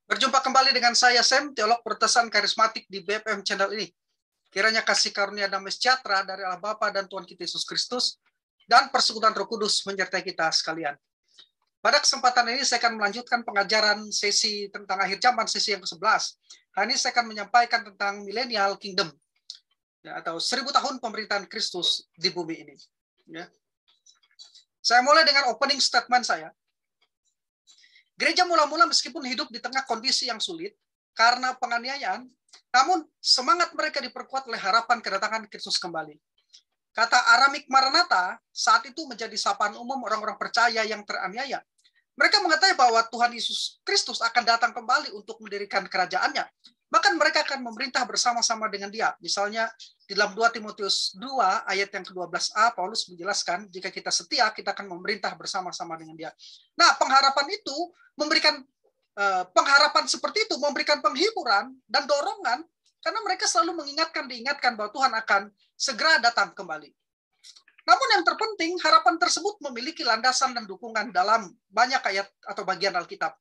Berjumpa kembali dengan saya Sam, teolog Protestan Karismatik di BFM channel ini. Kiranya kasih karunia damai sejahtera dari Allah Bapa dan Tuhan kita Yesus Kristus dan persekutuan Roh Kudus menyertai kita sekalian. Pada kesempatan ini saya akan melanjutkan pengajaran sesi tentang akhir zaman, sesi yang ke-11. Hari ini saya akan menyampaikan tentang Millennial Kingdom, ya, atau 1000 tahun pemerintahan Kristus di bumi ini. Ya. Saya mulai dengan opening statement saya. Gereja mula-mula meskipun hidup di tengah kondisi yang sulit karena penganiayaan, namun semangat mereka diperkuat oleh harapan kedatangan Kristus kembali. Kata Aramik Maranatha saat itu menjadi sapaan umum orang-orang percaya yang teraniaya. Mereka mengatakan bahwa Tuhan Yesus Kristus akan datang kembali untuk mendirikan kerajaannya. Bahkan mereka akan memerintah bersama-sama dengan dia. Misalnya di dalam 2 Timotius 2 ayat yang ke-12a, Paulus menjelaskan jika kita setia, kita akan memerintah bersama-sama dengan dia. Nah, pengharapan itu memberikan pengharapan seperti itu memberikan penghiburan dan dorongan karena mereka selalu diingatkan bahwa Tuhan akan segera datang kembali. Namun yang terpenting, harapan tersebut memiliki landasan dan dukungan dalam banyak ayat atau bagian Alkitab.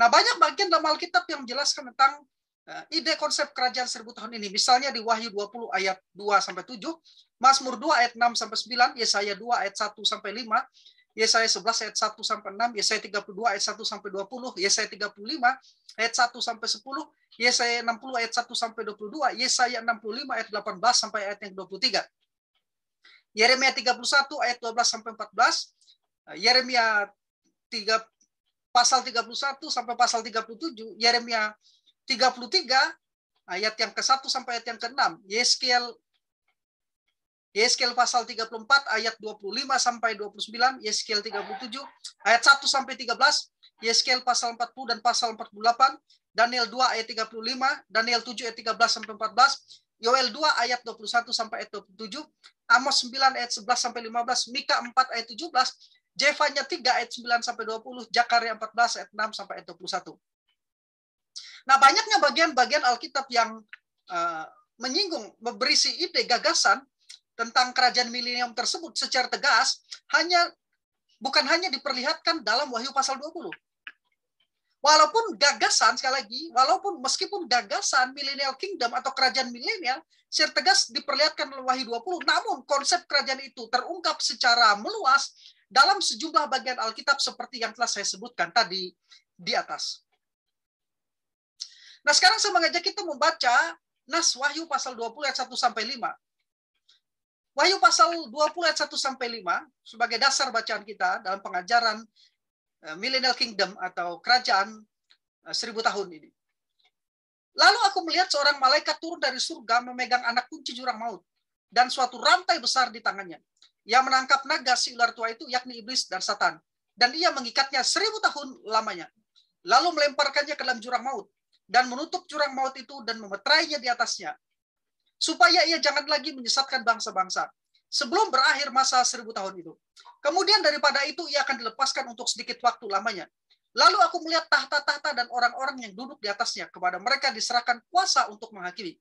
Nah, banyak bagian dalam Alkitab yang menjelaskan tentang ide konsep kerajaan 1000 tahun ini. Misalnya di Wahyu 20 ayat 2-7, Mazmur 2 ayat 6-9, Yesaya 2 ayat 1-5, Yesaya 11 ayat 1-6, Yesaya 32 ayat 1-20, Yesaya 35 ayat 1-10, Yesaya 60 ayat 1-22, Yesaya 65 ayat 18 sampai ayat yang 23. Yeremia 31 ayat 12-14, Yeremia 3 pasal 31 sampai pasal 37, Yeremia 33 ayat yang ke-1 sampai ayat yang ke-6, Yeskiel pasal 34 ayat 25 sampai 29, Yeskiel 37 ayat 1 sampai 13, Yeskiel pasal 40 dan pasal 48, Daniel 2 ayat 35, Daniel 7 ayat 13 sampai 14, Yoel 2 ayat 21 sampai ayat 27, Amos 9 ayat 11 sampai 15, Mika 4 ayat 17, Jefanya 3 ayat 9 sampai 20, Zakaria 14 ayat 6 sampai ayat 21. Nah, banyaknya bagian-bagian Alkitab yang menyinggung, berisi ide gagasan tentang kerajaan milenium tersebut secara tegas, bukan hanya diperlihatkan dalam Wahyu pasal 20. Walaupun gagasan, sekali lagi, meskipun gagasan millennial kingdom atau kerajaan milenial secara tegas diperlihatkan dalam Wahyu 20, namun konsep kerajaan itu terungkap secara meluas dalam sejumlah bagian Alkitab seperti yang telah saya sebutkan tadi di atas. Nah, sekarang saya mengajak kita membaca nas Wahyu pasal 20 ayat 1-5. Wahyu pasal 20 ayat 1-5 sebagai dasar bacaan kita dalam pengajaran Millennial Kingdom atau kerajaan 1000 tahun ini. Lalu aku melihat seorang malaikat turun dari surga memegang anak kunci jurang maut dan suatu rantai besar di tangannya. Ia menangkap naga si ular tua itu, yakni iblis dan Satan, dan ia mengikatnya 1000 tahun lamanya. Lalu melemparkannya ke dalam jurang maut dan menutup jurang maut itu dan memeterainya di atasnya, supaya ia jangan lagi menyesatkan bangsa-bangsa sebelum berakhir masa 1000 tahun itu. Kemudian daripada itu ia akan dilepaskan untuk sedikit waktu lamanya. Lalu aku melihat tahta-tahta dan orang-orang yang duduk di atasnya, kepada mereka diserahkan kuasa untuk menghakimi.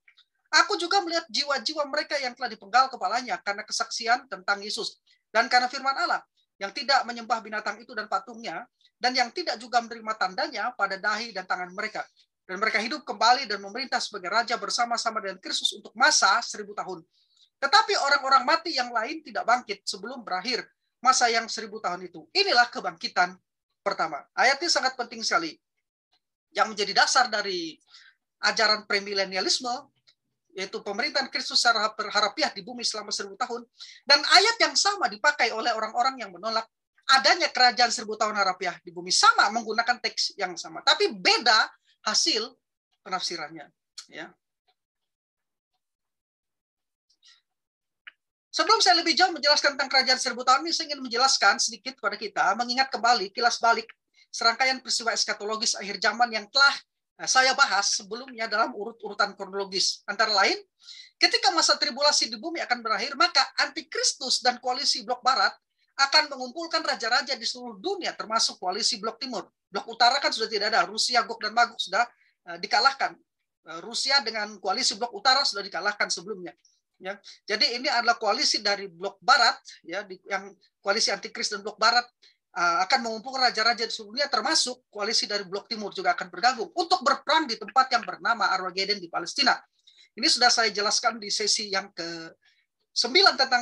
Aku juga melihat jiwa-jiwa mereka yang telah dipenggal kepalanya karena kesaksian tentang Yesus dan karena firman Allah, yang tidak menyembah binatang itu dan patungnya, dan yang tidak juga menerima tandanya pada dahi dan tangan mereka. Dan mereka hidup kembali dan memerintah sebagai raja bersama-sama dengan Kristus untuk masa 1000 tahun. Tetapi orang-orang mati yang lain tidak bangkit sebelum berakhir masa yang 1000 tahun itu. Inilah kebangkitan pertama. Ayat ini sangat penting sekali. Yang menjadi dasar dari ajaran premilenialisme, yaitu pemerintahan Kristus secara harfiah di bumi selama 1000 tahun. Dan ayat yang sama dipakai oleh orang-orang yang menolak adanya kerajaan 1000 tahun harfiah di bumi. Sama, menggunakan teks yang sama. Tapi beda hasil penafsirannya. Ya. Sebelum saya lebih jauh menjelaskan tentang kerajaan 1000 tahun ini, saya ingin menjelaskan sedikit kepada kita, mengingat kembali, kilas balik serangkaian peristiwa eskatologis akhir zaman yang telah saya bahas sebelumnya dalam urut-urutan kronologis. Antara lain, ketika masa tribulasi di bumi akan berakhir, maka antikristus dan koalisi blok barat akan mengumpulkan raja-raja di seluruh dunia, termasuk koalisi blok timur. Blok utara kan sudah tidak ada, Rusia, Gog dan Magog sudah dikalahkan. Rusia dengan koalisi blok utara sudah dikalahkan sebelumnya. Ya, jadi ini adalah koalisi dari blok barat, ya, yang koalisi antikris dan blok barat akan mengumpulkan raja-raja di seluruh dunia, termasuk koalisi dari blok timur juga akan bergabung untuk berperang di tempat yang bernama Armageddon di Palestina. Ini sudah saya jelaskan di sesi yang ke-9 tentang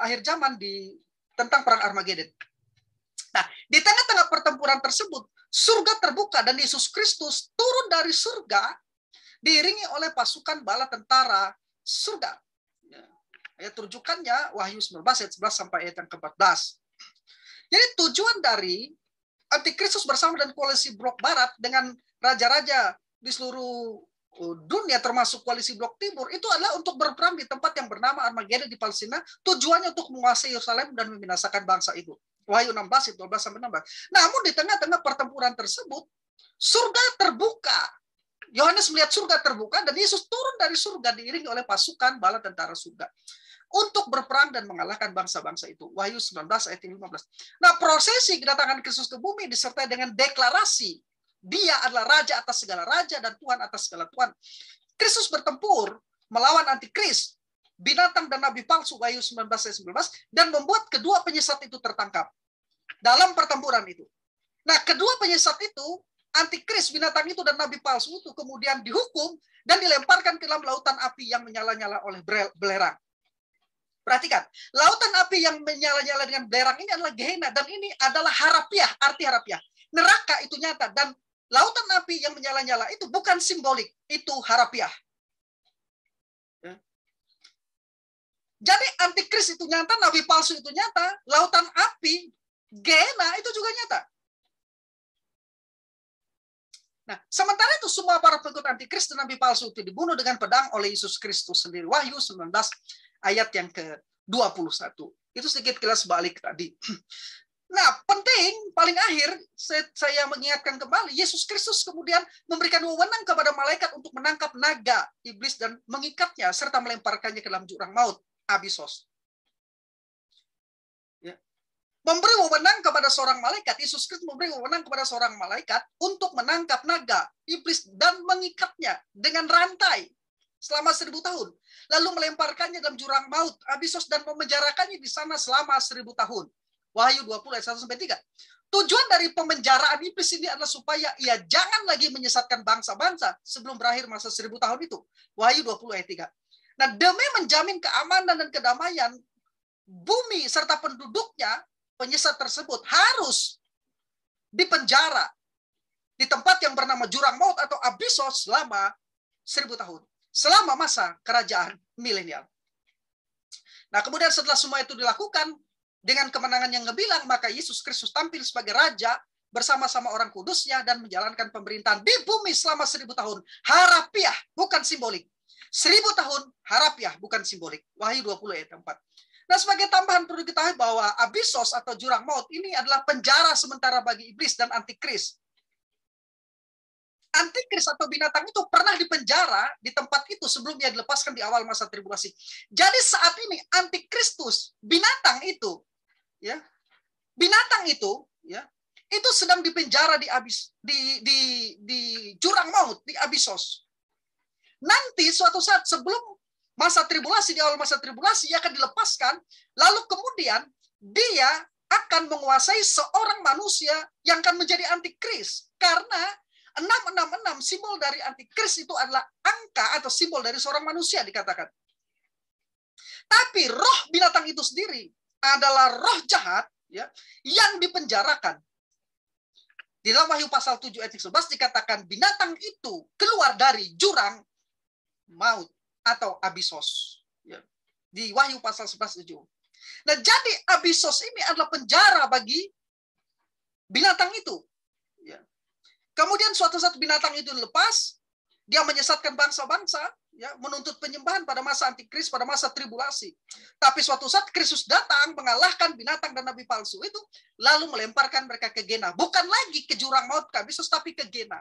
akhir zaman tentang perang Armageddon. Nah, di tengah-tengah pertempuran tersebut, surga terbuka dan Yesus Kristus turun dari surga diiringi oleh pasukan bala tentara surga. Ayat rujukannya Wahyu 19 ayat 11 sampai ayat yang ke-14. Jadi tujuan dari Antikristus bersama dan koalisi blok barat dengan raja-raja di seluruh dunia termasuk koalisi blok timur itu adalah untuk berperang di tempat yang bernama Armageddon di Palestina, tujuannya untuk menguasai Yerusalem dan membinasakan bangsa itu. Wahyu 16 12 sampai 16. Namun di tengah-tengah pertempuran tersebut surga terbuka. Yohanes melihat surga terbuka dan Yesus turun dari surga diiringi oleh pasukan bala tentara surga untuk berperang dan mengalahkan bangsa-bangsa itu. Wahyu 19 ayat 15. Nah, prosesi kedatangan Kristus ke bumi disertai dengan deklarasi Dia adalah raja atas segala raja dan Tuhan atas segala Tuhan. Kristus bertempur melawan antikris, binatang dan nabi palsu, Wahyu 19 ayat 19, dan membuat kedua penyesat itu tertangkap dalam pertempuran itu. Nah, kedua penyesat itu, antikris, binatang itu, dan nabi palsu itu kemudian dihukum dan dilemparkan ke dalam lautan api yang menyala-nyala oleh belerang. Perhatikan, lautan api yang menyala-nyala dengan belerang ini adalah Gehenna, dan ini adalah harapiah, arti harapiah. Neraka itu nyata, dan lautan api yang menyala-nyala itu bukan simbolik, itu harapiah. Jadi antikris itu nyata, nabi palsu itu nyata, lautan api, Gehenna itu juga nyata. Nah, sementara itu semua para pengikut antikris dan nabi palsu itu dibunuh dengan pedang oleh Yesus Kristus sendiri. Wahyu 19 ayat yang ke-21. Itu sedikit kilas balik tadi. Nah, penting, paling akhir, saya mengingatkan kembali, Yesus Kristus kemudian memberikan wewenang kepada malaikat untuk menangkap naga, iblis, dan mengikatnya, serta melemparkannya ke dalam jurang maut, Abisos. Ya. Memberi wewenang kepada seorang malaikat, Yesus Kristus memberi wewenang kepada seorang malaikat untuk menangkap naga, iblis, dan mengikatnya dengan rantai selama 1000 tahun. Lalu melemparkannya dalam jurang maut, Abisos, dan memenjarakannya di sana selama 1000 tahun. Wahyu 20 ayat 1-3. Tujuan dari pemenjaraan iblis ini adalah supaya ia jangan lagi menyesatkan bangsa-bangsa sebelum berakhir masa 1000 tahun itu. Wahyu 20 ayat 3. Nah, demi menjamin keamanan dan kedamaian bumi serta penduduknya, penyesat tersebut harus dipenjara di tempat yang bernama jurang maut atau Abisos selama 1000 tahun. Selama masa kerajaan milenial. Nah, kemudian setelah semua itu dilakukan, dengan kemenangan yang ngebilang, maka Yesus Kristus tampil sebagai raja bersama-sama orang kudusnya dan menjalankan pemerintahan di bumi selama 1000 tahun. Harapiah, bukan simbolik. 1000 tahun, harapiah, bukan simbolik. Wahyu 20 ayat 4. Nah, sebagai tambahan perlu diketahui bahwa Abisos atau jurang maut ini adalah penjara sementara bagi iblis dan antikris. Antikris atau binatang itu pernah dipenjara di tempat itu sebelum dia dilepaskan di awal masa tribulasi. Jadi saat ini antikristus, binatang itu, ya, binatang itu, ya, itu sedang dipenjara di jurang maut, di Abisos. Nanti suatu saat sebelum masa tribulasi, di awal masa tribulasi, ia akan dilepaskan, lalu kemudian dia akan menguasai seorang manusia yang akan menjadi antikris. Karena 666 simbol dari antikris itu adalah angka atau simbol dari seorang manusia dikatakan. Tapi roh binatang itu sendiri adalah roh jahat, ya, yang dipenjarakan. Di dalam Wahyu pasal 7 ayat 11 dikatakan binatang itu keluar dari jurang maut atau Abisos. Ya. Di Wahyu pasal 11 7. Nah, jadi Abisos ini adalah penjara bagi binatang itu. Ya. Kemudian suatu saat binatang itu dilepas, dia menyesatkan bangsa-bangsa, ya, menuntut penyembahan pada masa antikris, pada masa tribulasi. Tapi suatu saat Kristus datang, mengalahkan binatang dan nabi palsu itu, lalu melemparkan mereka ke Gehenna. Bukan lagi ke jurang maut Abisos, tapi ke Gehenna.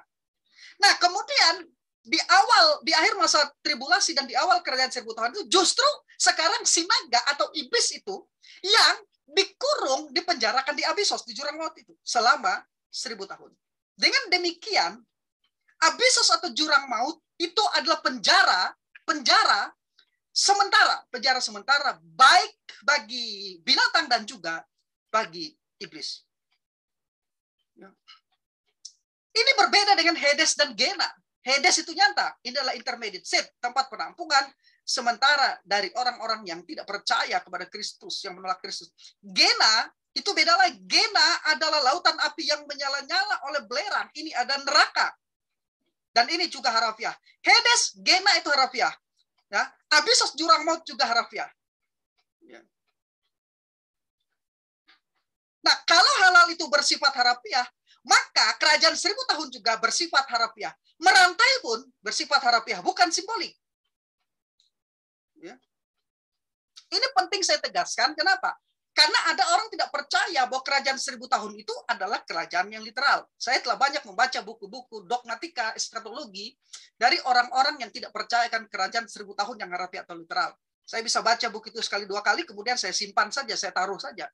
Nah, kemudian di akhir masa tribulasi dan di awal kerajaan 1000 tahun itu, justru sekarang si naga atau iblis itu yang dikurung, dipenjarakan di Abisos, di jurang maut itu, selama 1000 tahun. Dengan demikian, Abisos atau jurang maut itu adalah penjara sementara baik bagi binatang dan juga bagi iblis. Ya. Ini berbeda dengan Hades dan Gena. Hades itu nyata, ini adalah intermediate state, tempat penampungan sementara dari orang-orang yang tidak percaya kepada Kristus, yang menolak Kristus. Gena itu beda lagi. Gena adalah lautan api yang menyala-nyala oleh belerang. Ini ada neraka. Dan ini juga harafiah. Hades, Gena itu harafiah. Ya, Abysos, jurang maut juga harafiah. Ya. Nah, kalau halal itu bersifat harafiah, maka kerajaan 1000 tahun juga bersifat harafiah. Merantai pun bersifat harafiah, bukan simbolik. Ya. Ini penting saya tegaskan. Kenapa? Karena ada orang tidak percaya bahwa kerajaan 1000 tahun itu adalah kerajaan yang literal. Saya telah banyak membaca buku-buku dogmatika, eskatologi dari orang-orang yang tidak percayakan kerajaan 1000 tahun yang harafiah atau literal. Saya bisa baca buku itu sekali dua kali, kemudian saya simpan saja, saya taruh saja.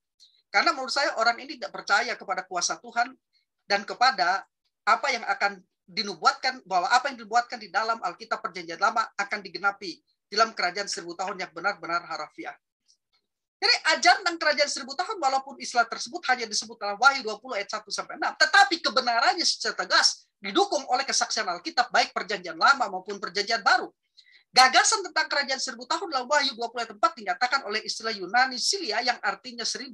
Karena menurut saya orang ini tidak percaya kepada kuasa Tuhan dan kepada apa yang akan dinubuatkan, bahwa apa yang dinubuatkan di dalam Alkitab Perjanjian Lama akan digenapi dalam kerajaan 1000 tahun yang benar-benar harafiah. Jadi ajaran tentang kerajaan 1000 tahun walaupun istilah tersebut hanya disebut dalam Wahyu 20 ayat 1-6, tetapi kebenarannya secara tegas didukung oleh kesaksian Alkitab baik Perjanjian Lama maupun Perjanjian Baru. Gagasan tentang kerajaan 1000 tahun dalam Wahyu 20 ayat 4 dinyatakan oleh istilah Yunani Silia yang artinya 1000.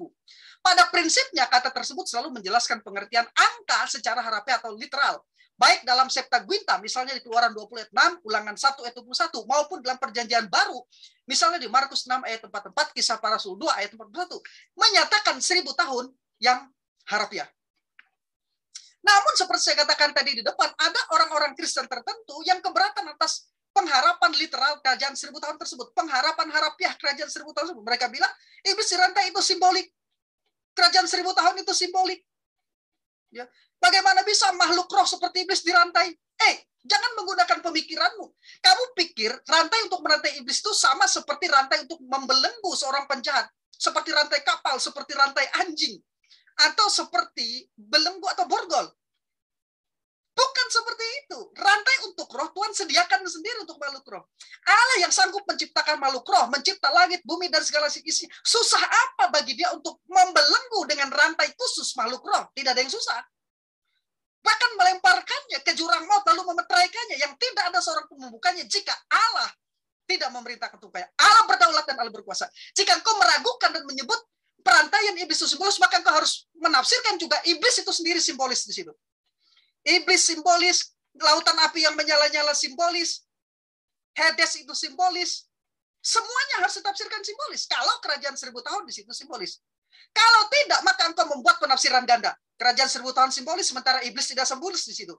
Pada prinsipnya kata tersebut selalu menjelaskan pengertian angka secara harafiah atau literal. Baik dalam Septuaginta, misalnya di Keluaran 20 ayat 6, Ulangan 1 ayat 21, maupun dalam Perjanjian Baru, misalnya di Markus 6 ayat 44, Kisah Para Rasul 2 ayat 41, menyatakan 1000 tahun yang harafiah. Namun seperti saya katakan tadi di depan, ada orang-orang Kristen tertentu yang keberatan atas pengharapan literal kerajaan 1000 tahun tersebut. Pengharapan harafiah kerajaan 1000 tahun tersebut. Mereka bilang, iblis dirantai itu simbolik. Kerajaan 1000 tahun itu simbolik. Ya. Bagaimana bisa makhluk roh seperti iblis dirantai? Jangan menggunakan pemikiranmu. Kamu pikir rantai untuk merantai iblis itu sama seperti rantai untuk membelenggu seorang penjahat. Seperti rantai kapal, seperti rantai anjing. Atau seperti belenggu atau borgol. Bukan seperti itu. Rantai untuk roh, Tuhan sediakan sendiri untuk makhluk roh. Allah yang sanggup menciptakan makhluk roh, mencipta langit, bumi, dan segala isi. Susah apa bagi dia untuk membelenggu dengan rantai khusus makhluk roh? Tidak ada yang susah. Bahkan melemparkannya ke jurang maut, lalu memeteraikannya, yang tidak ada seorang pun membukanya jika Allah tidak memerintahkan upaya. Allah berdaulat dan Allah berkuasa. Jika engkau meragukan dan menyebut perantaian iblis itu simbolis, maka engkau harus menafsirkan juga iblis itu sendiri simbolis di situ. Iblis simbolis, lautan api yang menyala-nyala simbolis, Hades itu simbolis. Semuanya harus ditafsirkan simbolis. Kalau kerajaan 1000 tahun di situ simbolis. Kalau tidak, maka engkau membuat penafsiran ganda. Kerajaan 1000 tahun simbolis, sementara iblis tidak simbolis di situ.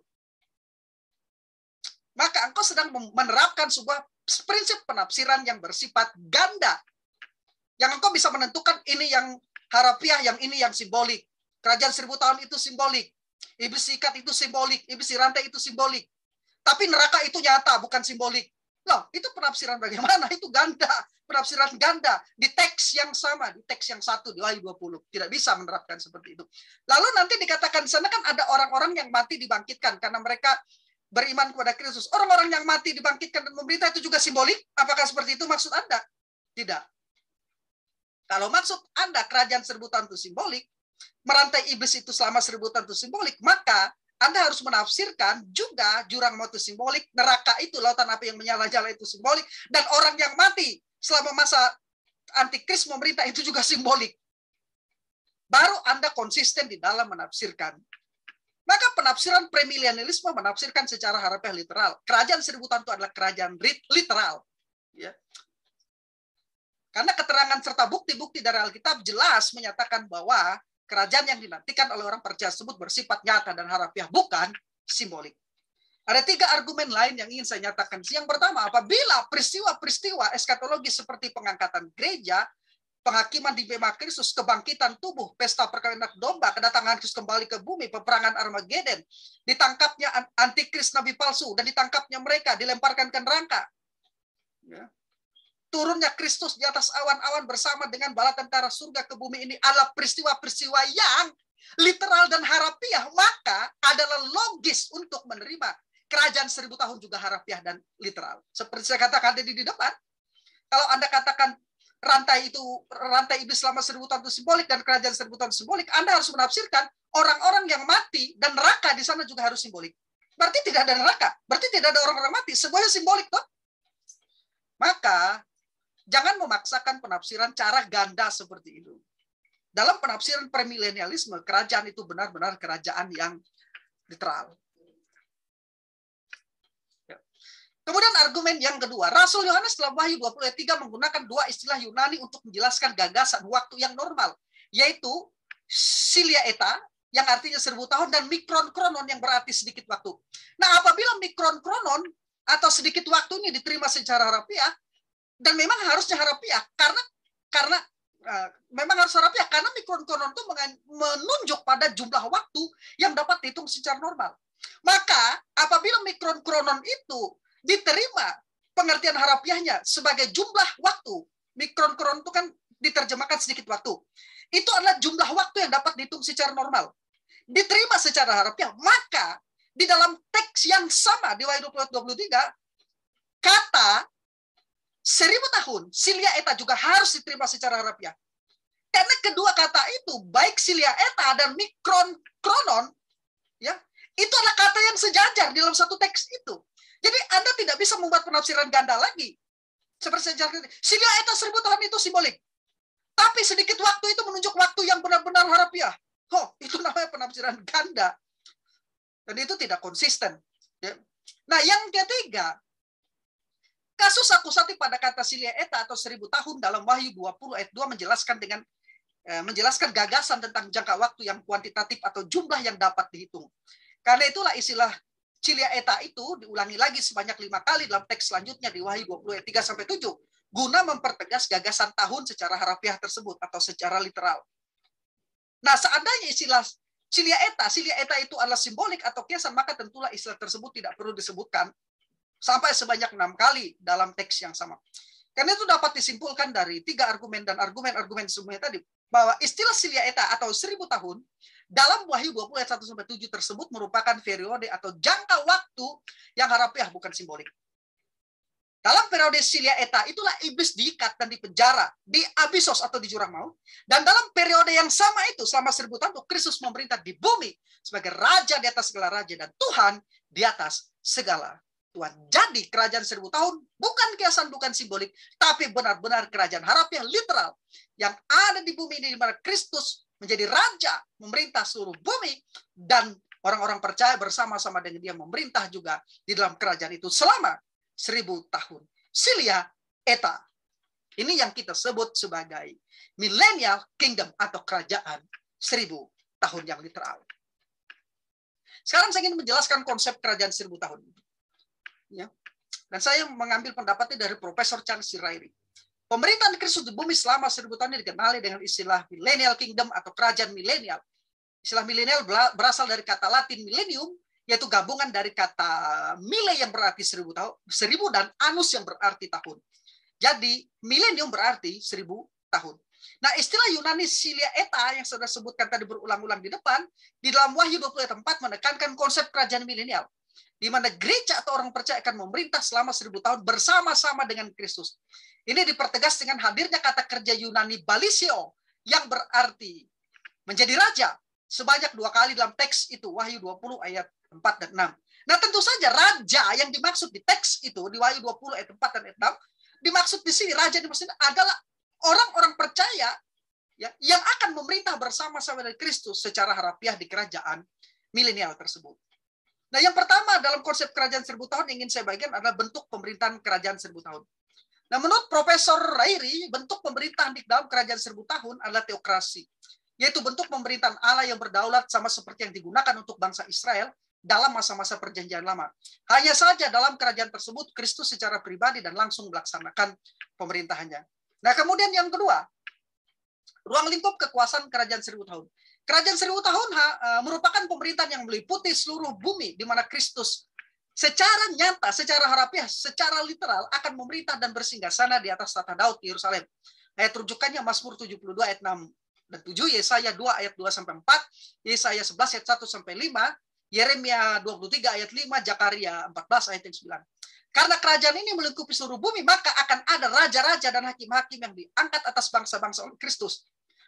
Maka engkau sedang menerapkan sebuah prinsip penafsiran yang bersifat ganda. Yang engkau bisa menentukan ini yang harafiah, yang ini yang simbolik. Kerajaan 1000 tahun itu simbolik. Iblis ikat itu simbolik. Iblis dirantai itu simbolik. Tapi neraka itu nyata, bukan simbolik. Loh, itu penafsiran bagaimana? Itu ganda. Penafsiran ganda. Di teks yang sama. Di teks yang satu, di Wahyu 20. Tidak bisa menerapkan seperti itu. Lalu nanti dikatakan di sana kan ada orang-orang yang mati dibangkitkan. Karena mereka beriman kepada Kristus. Orang-orang yang mati dibangkitkan dan memberita itu juga simbolik? Apakah seperti itu maksud Anda? Tidak. Kalau maksud Anda kerajaan 1000 tahun itu simbolik, merantai iblis itu selama 1000 tahun itu simbolik, maka Anda harus menafsirkan juga jurang maut itu simbolik, neraka itu, lautan api yang menyala-nyala itu simbolik, dan orang yang mati selama masa antikris memerintah itu juga simbolik. Baru Anda konsisten di dalam menafsirkan. Maka penafsiran premilenialisme menafsirkan secara harafiah literal. Kerajaan 1000 tahun itu adalah kerajaan literal. Ya. Karena keterangan serta bukti-bukti dari Alkitab jelas menyatakan bahwa kerajaan yang dinantikan oleh orang percaya tersebut bersifat nyata dan harafiah, bukan simbolik. Ada 3 argumen lain yang ingin saya nyatakan. Yang pertama, apabila peristiwa-peristiwa eskatologis seperti pengangkatan gereja, penghakiman di bema Kristus, kebangkitan tubuh, pesta perkawinan domba, kedatangan Kristus kembali ke bumi, peperangan Armageddon, ditangkapnya antikris nabi palsu, dan ditangkapnya mereka, dilemparkan ke neraka. Ya. Turunnya Kristus di atas awan-awan bersama dengan bala tentara surga ke bumi ini adalah peristiwa-peristiwa yang literal dan harafiah, maka adalah logis untuk menerima kerajaan 1000 tahun juga harafiah dan literal. Seperti saya katakan tadi di depan, kalau Anda katakan rantai iblis selama 1000 tahun itu simbolik dan kerajaan 1000 tahun simbolik, Anda harus menafsirkan orang-orang yang mati dan neraka di sana juga harus simbolik. Berarti tidak ada neraka, berarti tidak ada orang-orang mati, semuanya simbolik toh. Maka jangan memaksakan penafsiran cara ganda seperti itu. Dalam penafsiran premilenialisme, kerajaan itu benar-benar kerajaan yang literal. Kemudian argumen yang kedua, Rasul Yohanes dalam Wahyu 20 ayat 3 menggunakan dua istilah Yunani untuk menjelaskan gagasan waktu yang normal, yaitu Silia Eta, yang artinya 1000 tahun, dan Mikron Kronon yang berarti sedikit waktu. Nah, apabila Mikron Kronon atau sedikit waktu ini diterima secara harafiah, dan memang harusnya harafiah, karena memang harus harafiah, karena Mikron Kronon itu menunjuk pada jumlah waktu yang dapat dihitung secara normal. Maka, apabila Mikron Kronon itu diterima pengertian harafiahnya sebagai jumlah waktu, Mikron Kronon itu kan diterjemahkan sedikit waktu. Itu adalah jumlah waktu yang dapat dihitung secara normal. Diterima secara harafiah, maka di dalam teks yang sama di Wahyu 20:23, kata 1000 tahun, Silia Eta juga harus diterima secara harafiah. Karena kedua kata itu, baik Silia Eta dan Mikron Kronon, ya, itu adalah kata yang sejajar di dalam satu teks itu. Jadi Anda tidak bisa membuat penafsiran ganda lagi. Seperti sejarah, Silia Eta 1000 tahun itu simbolik. Tapi sedikit waktu itu menunjuk waktu yang benar-benar harafiah. Oh, itu namanya penafsiran ganda. Dan itu tidak konsisten. Ya. Nah, yang ketiga, kasus akusati pada kata Silia Eta atau 1000 tahun dalam Wahyu 20 ayat 2 menjelaskan gagasan tentang jangka waktu yang kuantitatif atau jumlah yang dapat dihitung. Karena itulah istilah Silia Eta itu diulangi lagi sebanyak 5 kali dalam teks selanjutnya di Wahyu 20 ayat 3-7, guna mempertegas gagasan tahun secara harafiah tersebut atau secara literal. Nah, seandainya istilah Silia Eta itu adalah simbolik atau kiasan, maka tentulah istilah tersebut tidak perlu disebutkan sampai sebanyak 6 kali dalam teks yang sama. Karena itu dapat disimpulkan dari 3 argumen dan argumen-argumen semuanya tadi, bahwa istilah Silia Eta atau 1000 tahun dalam Wahyu 20 ayat 1-7 tersebut merupakan periode atau jangka waktu yang harafiah, bukan simbolik. Dalam periode Silia Eta itulah iblis diikat dan dipenjara di Abisos atau di jurang maut. Dan dalam periode yang sama itu, selama 1000 tahun, Kristus memerintah di bumi sebagai raja di atas segala raja dan Tuhan di atas segala Tuhan. Jadi kerajaan 1000 tahun bukan kiasan, bukan simbolik, tapi benar-benar kerajaan harafiah literal yang ada di bumi ini, di mana Kristus menjadi raja, memerintah seluruh bumi, dan orang-orang percaya bersama-sama dengan dia memerintah juga di dalam kerajaan itu selama 1000 tahun. Silia Eta. Ini yang kita sebut sebagai millennial kingdom atau kerajaan 1000 tahun yang literal. Sekarang saya ingin menjelaskan konsep kerajaan 1000 tahun. Ya. Dan saya mengambil pendapatnya dari Profesor Chan Sirairi. Pemerintahan Kristus di bumi selama 1000 tahun ini dikenali dengan istilah millennial kingdom atau kerajaan milenial. Istilah milenial berasal dari kata Latin millennium, yaitu gabungan dari kata mille yang berarti 1000 tahun, 1000, dan annus yang berarti tahun. Jadi millennium berarti 1000 tahun. Nah, istilah Yunani Silia Eta yang sudah sebutkan tadi berulang-ulang di depan, di dalam Wahyu 20 ayat 4 menekankan konsep kerajaan milenial, di mana gereja atau orang percaya akan memerintah selama 1000 tahun bersama-sama dengan Kristus. Ini dipertegas dengan hadirnya kata kerja Yunani balisio yang berarti menjadi raja sebanyak 2 kali dalam teks itu, Wahyu 20 ayat 4 dan 6. Nah, tentu saja raja yang dimaksud di teks itu di Wahyu 20 ayat 4 dan ayat 6, dimaksud di sini raja di sini adalah orang-orang percaya ya, yang akan memerintah bersama-sama dengan Kristus secara harafiah di kerajaan milenial tersebut. Nah, yang pertama dalam konsep kerajaan 1000 tahun yang ingin saya bagikan adalah bentuk pemerintahan kerajaan 1000 tahun. Nah, menurut Profesor Rairi, bentuk pemerintahan di dalam kerajaan 1000 tahun adalah teokrasi, yaitu bentuk pemerintahan Allah yang berdaulat sama seperti yang digunakan untuk bangsa Israel dalam masa-masa perjanjian lama. Hanya saja dalam kerajaan tersebut, Kristus secara pribadi dan langsung melaksanakan pemerintahannya. Nah, kemudian yang kedua, ruang lingkup kekuasaan kerajaan 1000 tahun. Kerajaan 1000 tahun merupakan pemerintahan yang meliputi seluruh bumi, di mana Kristus secara nyata, secara harafiah, secara literal akan memerintah dan bersinggasana di atas tata Daud di Yerusalem. Ayat rujukannya Mazmur 72 ayat 6 dan 7, Yesaya 2 ayat 2-4, Yesaya 11 ayat 1-5, Yeremia 23 ayat 5, Zakaria 14 ayat 9. Karena kerajaan ini melingkupi seluruh bumi, maka akan ada raja-raja dan hakim-hakim yang diangkat atas bangsa-bangsa oleh Kristus.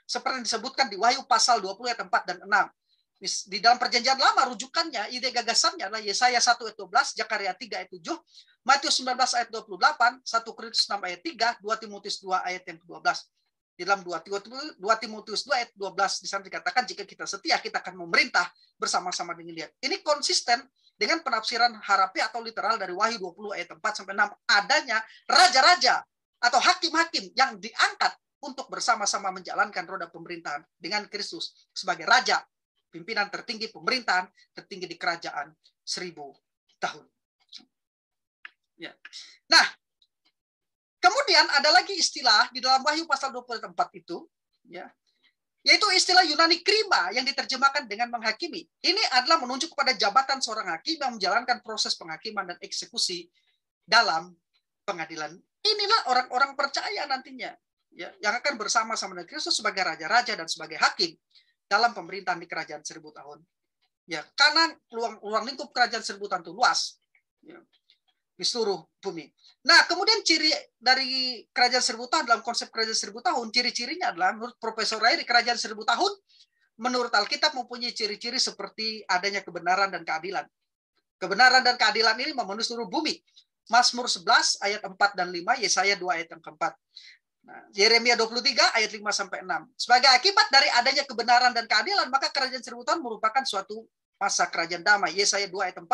Seperti yang disebutkan di Wahyu pasal 20 ayat 4 dan 6. Di dalam perjanjian lama, rujukannya, ide gagasannya adalah Yesaya 1 ayat 12, Zakaria 3 ayat 7, Matius 19 ayat 28, 1 Korintus 6 ayat 3, 2 Timotius 2 ayat yang ke-12. Di dalam 2 Timotius 2 ayat 12, di sana dikatakan jika kita setia, kita akan memerintah bersama-sama dengan dia. Ini konsisten dengan penafsiran harafiah atau literal dari Wahyu 20 ayat 4 sampai 6, adanya raja-raja atau hakim-hakim yang diangkat untuk bersama-sama menjalankan roda pemerintahan dengan Kristus sebagai raja, pimpinan tertinggi pemerintahan tertinggi di kerajaan 1000 tahun. Ya. Nah, kemudian ada lagi istilah di dalam Wahyu pasal 24 itu, ya, yaitu istilah Yunani krima yang diterjemahkan dengan menghakimi. Ini adalah menunjuk kepada jabatan seorang hakim yang menjalankan proses penghakiman dan eksekusi dalam pengadilan. Inilah orang-orang percaya nantinya, ya, yang akan bersama-sama dengan Kristus sebagai raja-raja dan sebagai hakim dalam pemerintahan di kerajaan 1000 tahun. Ya, karena ruang lingkup kerajaan 1000 tahun itu luas, ya, di seluruh bumi. Nah, kemudian ciri dari kerajaan 1000 tahun dalam konsep kerajaan 1000 tahun, ciri-cirinya adalah menurut Profesor Ray, kerajaan 1000 tahun menurut Alkitab mempunyai ciri-ciri seperti adanya kebenaran dan keadilan. Kebenaran dan keadilan ini memenuhi seluruh bumi. Mazmur 11 ayat 4 dan 5, Yesaya 2 ayat yang ke-4. Nah, Yeremia 23 ayat 5 sampai 6. Sebagai akibat dari adanya kebenaran dan keadilan, maka kerajaan 1000 tahun merupakan suatu masa kerajaan damai. Yesaya 2 ayat 4,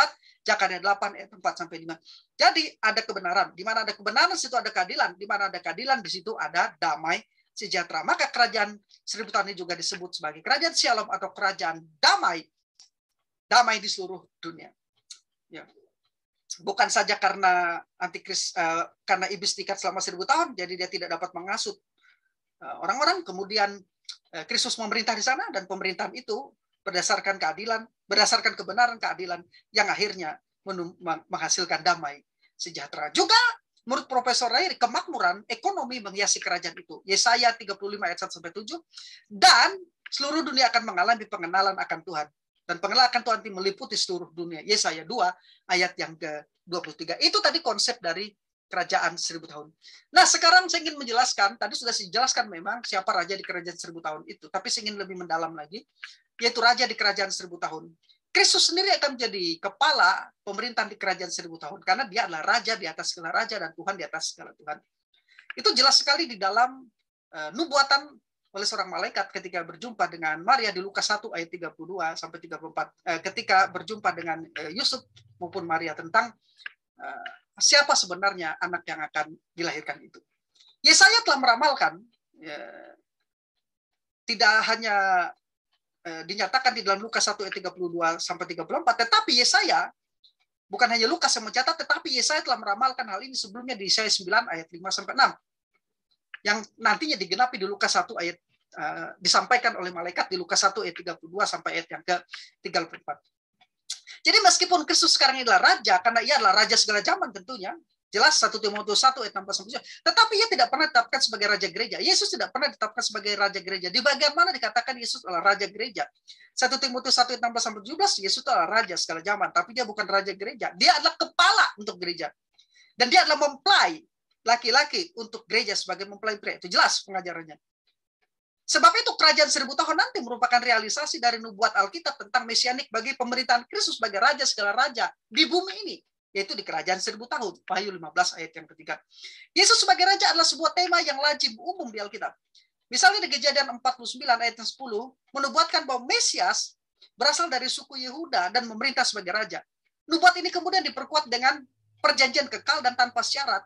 Zakaria 8 ayat 4 sampai 5. Jadi ada kebenaran. Di mana ada kebenaran, di situ ada keadilan. Di mana ada keadilan, di situ ada damai sejahtera. Maka kerajaan 1000 tahun ini juga disebut sebagai kerajaan Shalom atau kerajaan damai. Damai di seluruh dunia. Ya. Bukan saja karena karena iblis diikat selama 1000 tahun, jadi dia tidak dapat mengasut orang-orang. Kemudian Kristus memerintah di sana, dan pemerintahan itu berdasarkan keadilan, berdasarkan kebenaran keadilan yang akhirnya menghasilkan damai sejahtera. Juga menurut Profesor Ray, kemakmuran ekonomi menghiasi kerajaan itu. Yesaya 35 ayat 1 sampai 7, dan seluruh dunia akan mengalami pengenalan akan Tuhan. Dan pengenalan akan Tuhan meliputi seluruh dunia. Yesaya 2 ayat yang ke-23. Itu tadi konsep dari kerajaan 1000 tahun. Nah, sekarang saya ingin menjelaskan, tadi sudah saya jelaskan memang siapa raja di kerajaan 1000 tahun itu, tapi saya ingin lebih mendalam lagi, yaitu raja di kerajaan 1000 tahun. Kristus sendiri akan menjadi kepala pemerintahan di kerajaan 1000 tahun, karena dia adalah raja di atas segala raja dan Tuhan di atas segala Tuhan. Itu jelas sekali di dalam nubuatan oleh seorang malaikat ketika berjumpa dengan Maria di Lukas 1 ayat 32 sampai 34, ketika berjumpa dengan Yusuf maupun Maria tentang siapa sebenarnya anak yang akan dilahirkan itu. Yesaya telah meramalkan, tidak hanya dinyatakan di dalam Lukas 1 ayat 32 sampai 34, tetapi Yesaya, bukan hanya Lukas yang mencatat, tetapi Yesaya telah meramalkan hal ini sebelumnya di Yesaya 9 ayat 5 sampai 6. Yang nantinya digenapi di Lukas 1 ayat disampaikan oleh malaikat di Lukas 1 ayat 32 sampai ayat yang ke-34. Jadi meskipun Kristus sekarang adalah raja, karena ia adalah raja segala zaman tentunya, jelas 1 Timotius 1 ayat 6 sampai 7, tetapi ia tidak pernah ditetapkan sebagai raja gereja. Yesus tidak pernah ditetapkan sebagai raja gereja. Di bagian mana dikatakan Yesus adalah raja gereja? 1 Timotius 1 ayat 16 sampai 17, Yesus adalah raja segala zaman, tapi dia bukan raja gereja. Dia adalah kepala untuk gereja. Dan dia adalah mempelai laki-laki untuk gereja sebagai mempelai pria. Itu jelas pengajarannya. Sebab itu kerajaan 1000 tahun nanti merupakan realisasi dari nubuat Alkitab tentang mesianik bagi pemerintahan Kristus sebagai raja segala raja di bumi ini, yaitu di kerajaan 1000 tahun. Wahyu 15 ayat yang ketiga. Yesus sebagai raja adalah sebuah tema yang lazim umum di Alkitab. Misalnya di Kejadian 49 ayat 10 menubuatkan bahwa Mesias berasal dari suku Yehuda dan memerintah sebagai raja. Nubuat ini kemudian diperkuat dengan perjanjian kekal dan tanpa syarat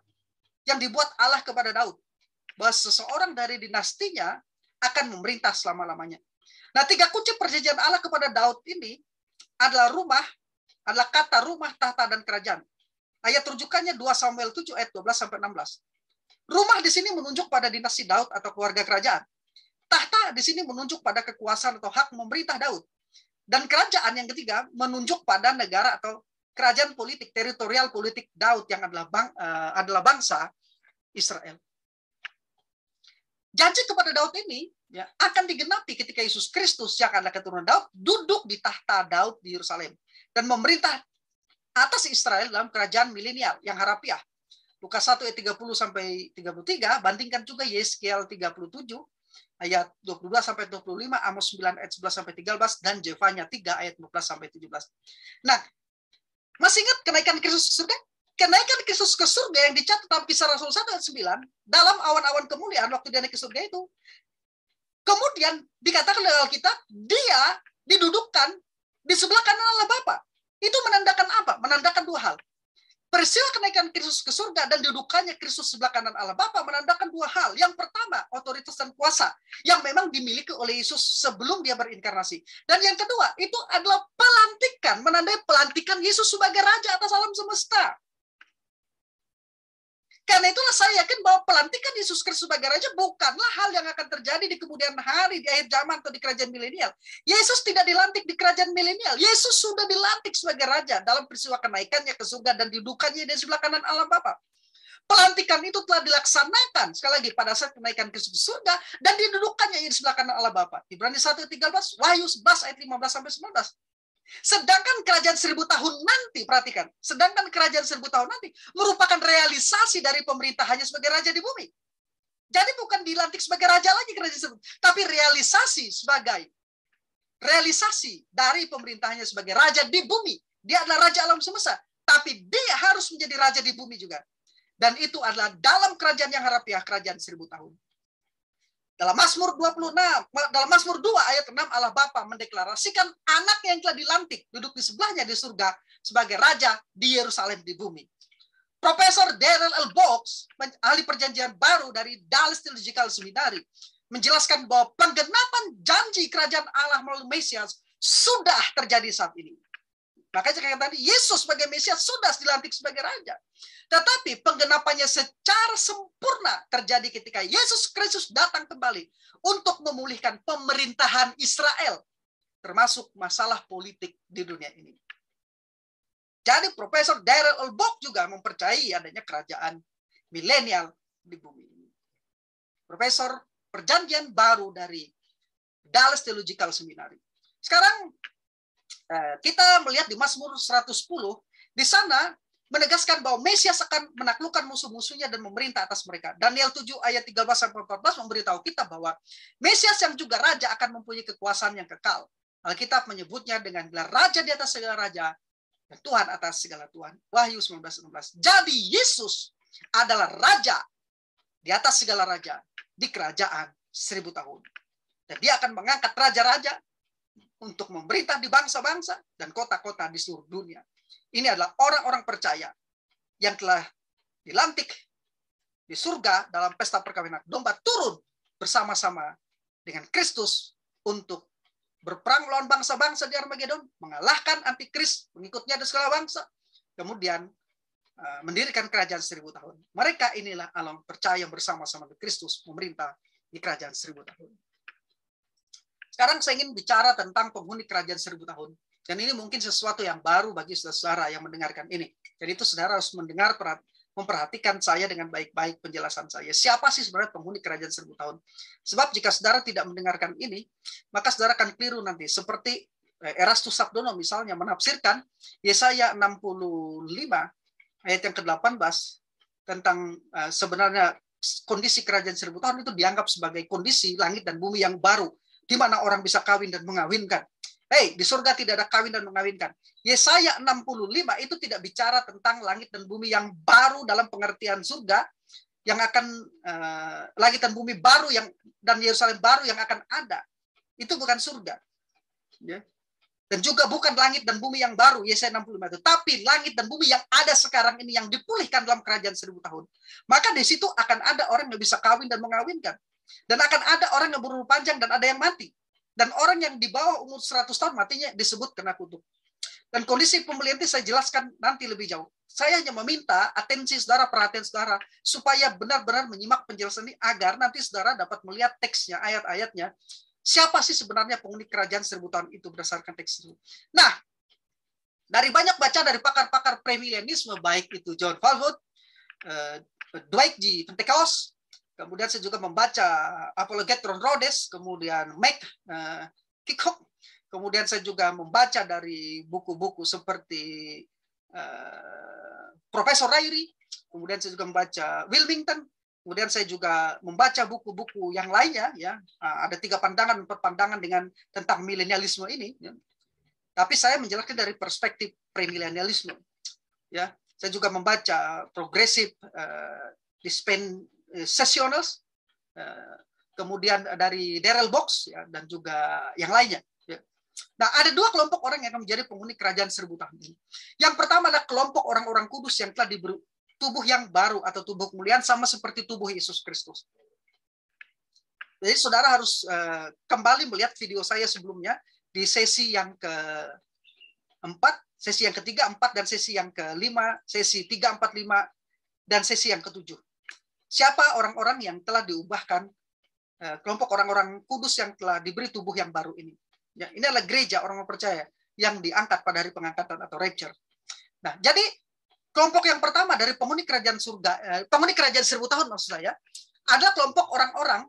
yang dibuat Allah kepada Daud, bahwa seseorang dari dinastinya akan memerintah selama-lamanya. Nah, 3 kunci perjanjian Allah kepada Daud ini adalah kata rumah, tahta, dan kerajaan. Ayat rujukannya 2 Samuel 7 ayat 12 sampai 16. Rumah di sini menunjuk pada dinasti Daud atau keluarga kerajaan. Tahta di sini menunjuk pada kekuasaan atau hak memerintah Daud. Dan kerajaan yang ketiga menunjuk pada negara atau kerajaan politik, teritorial politik Daud yang adalah bangsa Israel. Janji kepada Daud ini akan digenapi ketika Yesus Kristus yang adalah keturunan Daud duduk di tahta Daud di Yerusalem dan memerintah atas Israel dalam kerajaan milenial yang harafiah. Lukas 1 ayat 30 sampai 33, bandingkan juga Yeskiel 37 ayat 22 sampai 25, Amos 9 ayat 11 sampai 13, dan Zefanya 3 ayat 15 sampai 17. Nah, masih ingat kenaikan Kristus ke surga? Kenaikan Kristus ke surga yang dicatat dalam Kisah Rasul 1 ayat 9, dalam awan-awan kemuliaan waktu dia naik ke surga itu. Kemudian dikatakan oleh Alkitab, dia didudukkan di sebelah kanan Allah Bapa. Itu menandakan apa? Menandakan dua hal. Peristiwa kenaikan Kristus ke surga dan didudukannya Kristus sebelah kanan Allah Bapa menandakan dua hal. Yang pertama, otoritas dan kuasa yang memang dimiliki oleh Yesus sebelum dia berinkarnasi. Dan yang kedua, itu adalah pelantikan, menandai pelantikan Yesus sebagai Raja atas alam semesta. Karena itulah saya yakin bahwa pelantikan Yesus Kristus sebagai Raja bukanlah hal yang akan terjadi di kemudian hari, di akhir zaman, atau di kerajaan milenial. Yesus tidak dilantik di kerajaan milenial. Yesus sudah dilantik sebagai Raja dalam peristiwa kenaikannya ke surga dan didudukannya di sebelah kanan Allah Bapa. Pelantikan itu telah dilaksanakan, sekali lagi, pada saat kenaikan Kristus ke surga dan didudukannya di sebelah kanan Allah Bapa. Ibrani 1 ayat 13, Wahyu 11 ayat 15 sampai 19. Sedangkan kerajaan 1000 tahun nanti, perhatikan, sedangkan kerajaan 1000 tahun nanti merupakan realisasi dari pemerintahannya sebagai raja di bumi. Jadi bukan dilantik sebagai raja lagi kerajaan 1000, tapi realisasi dari pemerintahannya sebagai raja di bumi. Dia adalah raja alam semesta, tapi dia harus menjadi raja di bumi juga. Dan itu adalah dalam kerajaan yang harafiah, kerajaan 1000 tahun. Dalam Mazmur 26, dalam Mazmur 2 ayat 6, Allah Bapa mendeklarasikan anak yang telah dilantik duduk di sebelahnya di surga sebagai raja di Yerusalem di bumi. Profesor Darrell L. Box, ahli perjanjian baru dari Dallas Theological Seminary, menjelaskan bahwa penggenapan janji kerajaan Allah melalui Mesias sudah terjadi saat ini. Makanya kayak tadi, Yesus sebagai Mesias sudah dilantik sebagai Raja. Tetapi penggenapannya secara sempurna terjadi ketika Yesus Kristus datang kembali untuk memulihkan pemerintahan Israel, termasuk masalah politik di dunia ini. Jadi Profesor Darrell L. Bock juga mempercayai adanya kerajaan milenial di bumi ini. Profesor perjanjian baru dari Dallas Theological Seminary. Sekarang kita melihat di Mazmur 110, di sana menegaskan bahwa Mesias akan menaklukkan musuh-musuhnya dan memerintah atas mereka. Daniel 7 ayat 13-14 memberitahu kita bahwa Mesias yang juga raja akan mempunyai kekuasaan yang kekal. Alkitab menyebutnya dengan gelar raja di atas segala raja dan Tuhan atas segala Tuhan. Wahyu 19:16. Jadi Yesus adalah raja di atas segala raja di kerajaan 1000 tahun. Dan dia akan mengangkat raja-raja untuk memerintah di bangsa-bangsa dan kota-kota di seluruh dunia. Ini adalah orang-orang percaya yang telah dilantik di surga dalam pesta perkawinan domba turun bersama-sama dengan Kristus untuk berperang melawan bangsa-bangsa di Armageddon, mengalahkan antikris, mengikutnya di segala bangsa, kemudian mendirikan kerajaan 1000 tahun. Mereka inilah orang percaya bersama-sama dengan Kristus memerintah di kerajaan 1000 tahun. Sekarang saya ingin bicara tentang penghuni kerajaan 1000 tahun. Dan ini mungkin sesuatu yang baru bagi saudara yang mendengarkan ini. Jadi itu saudara harus mendengar, memperhatikan saya dengan baik-baik penjelasan saya. Siapa sih sebenarnya penghuni kerajaan 1000 tahun? Sebab jika saudara tidak mendengarkan ini, maka saudara akan keliru nanti. Seperti Erastus Sabdono misalnya menafsirkan Yesaya 65 ayat yang ke-18 tentang sebenarnya kondisi kerajaan 1000 tahun itu dianggap sebagai kondisi langit dan bumi yang baru, di mana orang bisa kawin dan mengawinkan. Di surga tidak ada kawin dan mengawinkan. Yesaya 65 itu tidak bicara tentang langit dan bumi yang baru dalam pengertian surga, yang akan langit dan bumi baru dan Yerusalem baru yang akan ada. Itu bukan surga. Ya. Dan juga bukan langit dan bumi yang baru, Yesaya 65 itu. Tapi langit dan bumi yang ada sekarang ini yang dipulihkan dalam kerajaan 1000 tahun. Maka di situ akan ada orang yang bisa kawin dan mengawinkan. Dan akan ada orang yang berumur panjang dan ada yang mati. Dan orang yang di bawah umur 100 tahun matinya disebut kena kutuk. Dan kondisi pembelian itu saya jelaskan nanti lebih jauh. Saya hanya meminta atensi saudara, perhatian saudara, supaya benar-benar menyimak penjelasan ini agar nanti saudara dapat melihat teksnya, ayat-ayatnya. Siapa sih sebenarnya penghuni kerajaan 1000 tahun itu berdasarkan teks itu. Nah, dari banyak baca dari pakar-pakar premilenialisme, baik itu John Walvoord, Dwight G. Pentecost, kemudian saya juga membaca Apologetron Rhodes, kemudian Mac Kikhoff, kemudian saya juga membaca dari buku-buku seperti Profesor Ryrie, kemudian saya juga membaca Wilmington, kemudian saya juga membaca buku-buku yang lainnya, ya. Ada 3 pandangan, 4 pandangan tentang milenialisme ini, ya. Tapi saya menjelaskan dari perspektif premilenialisme, ya. Saya juga membaca progressive dispensationals, kemudian dari Darrell Box, ya, dan juga yang lainnya. Nah, ada 2 kelompok orang yang akan menjadi penghuni kerajaan 1000 tahun ini. Yang pertama adalah kelompok orang-orang kudus yang telah diberi tubuh yang baru atau tubuh kemuliaan sama seperti tubuh Yesus Kristus. Jadi saudara harus kembali melihat video saya sebelumnya di sesi yang ke-4, sesi yang ke-3, 4, dan sesi yang ke-5, sesi 3, 4, 5, dan sesi yang ke-7. Siapa orang-orang yang telah diubahkan, kelompok orang-orang kudus yang telah diberi tubuh yang baru ini. Ya, ini adalah gereja orang percaya yang diangkat pada hari pengangkatan atau rapture. Nah, jadi kelompok yang pertama dari penghuni kerajaan surga, penghuni kerajaan 1000 tahun maksud saya, adalah kelompok orang-orang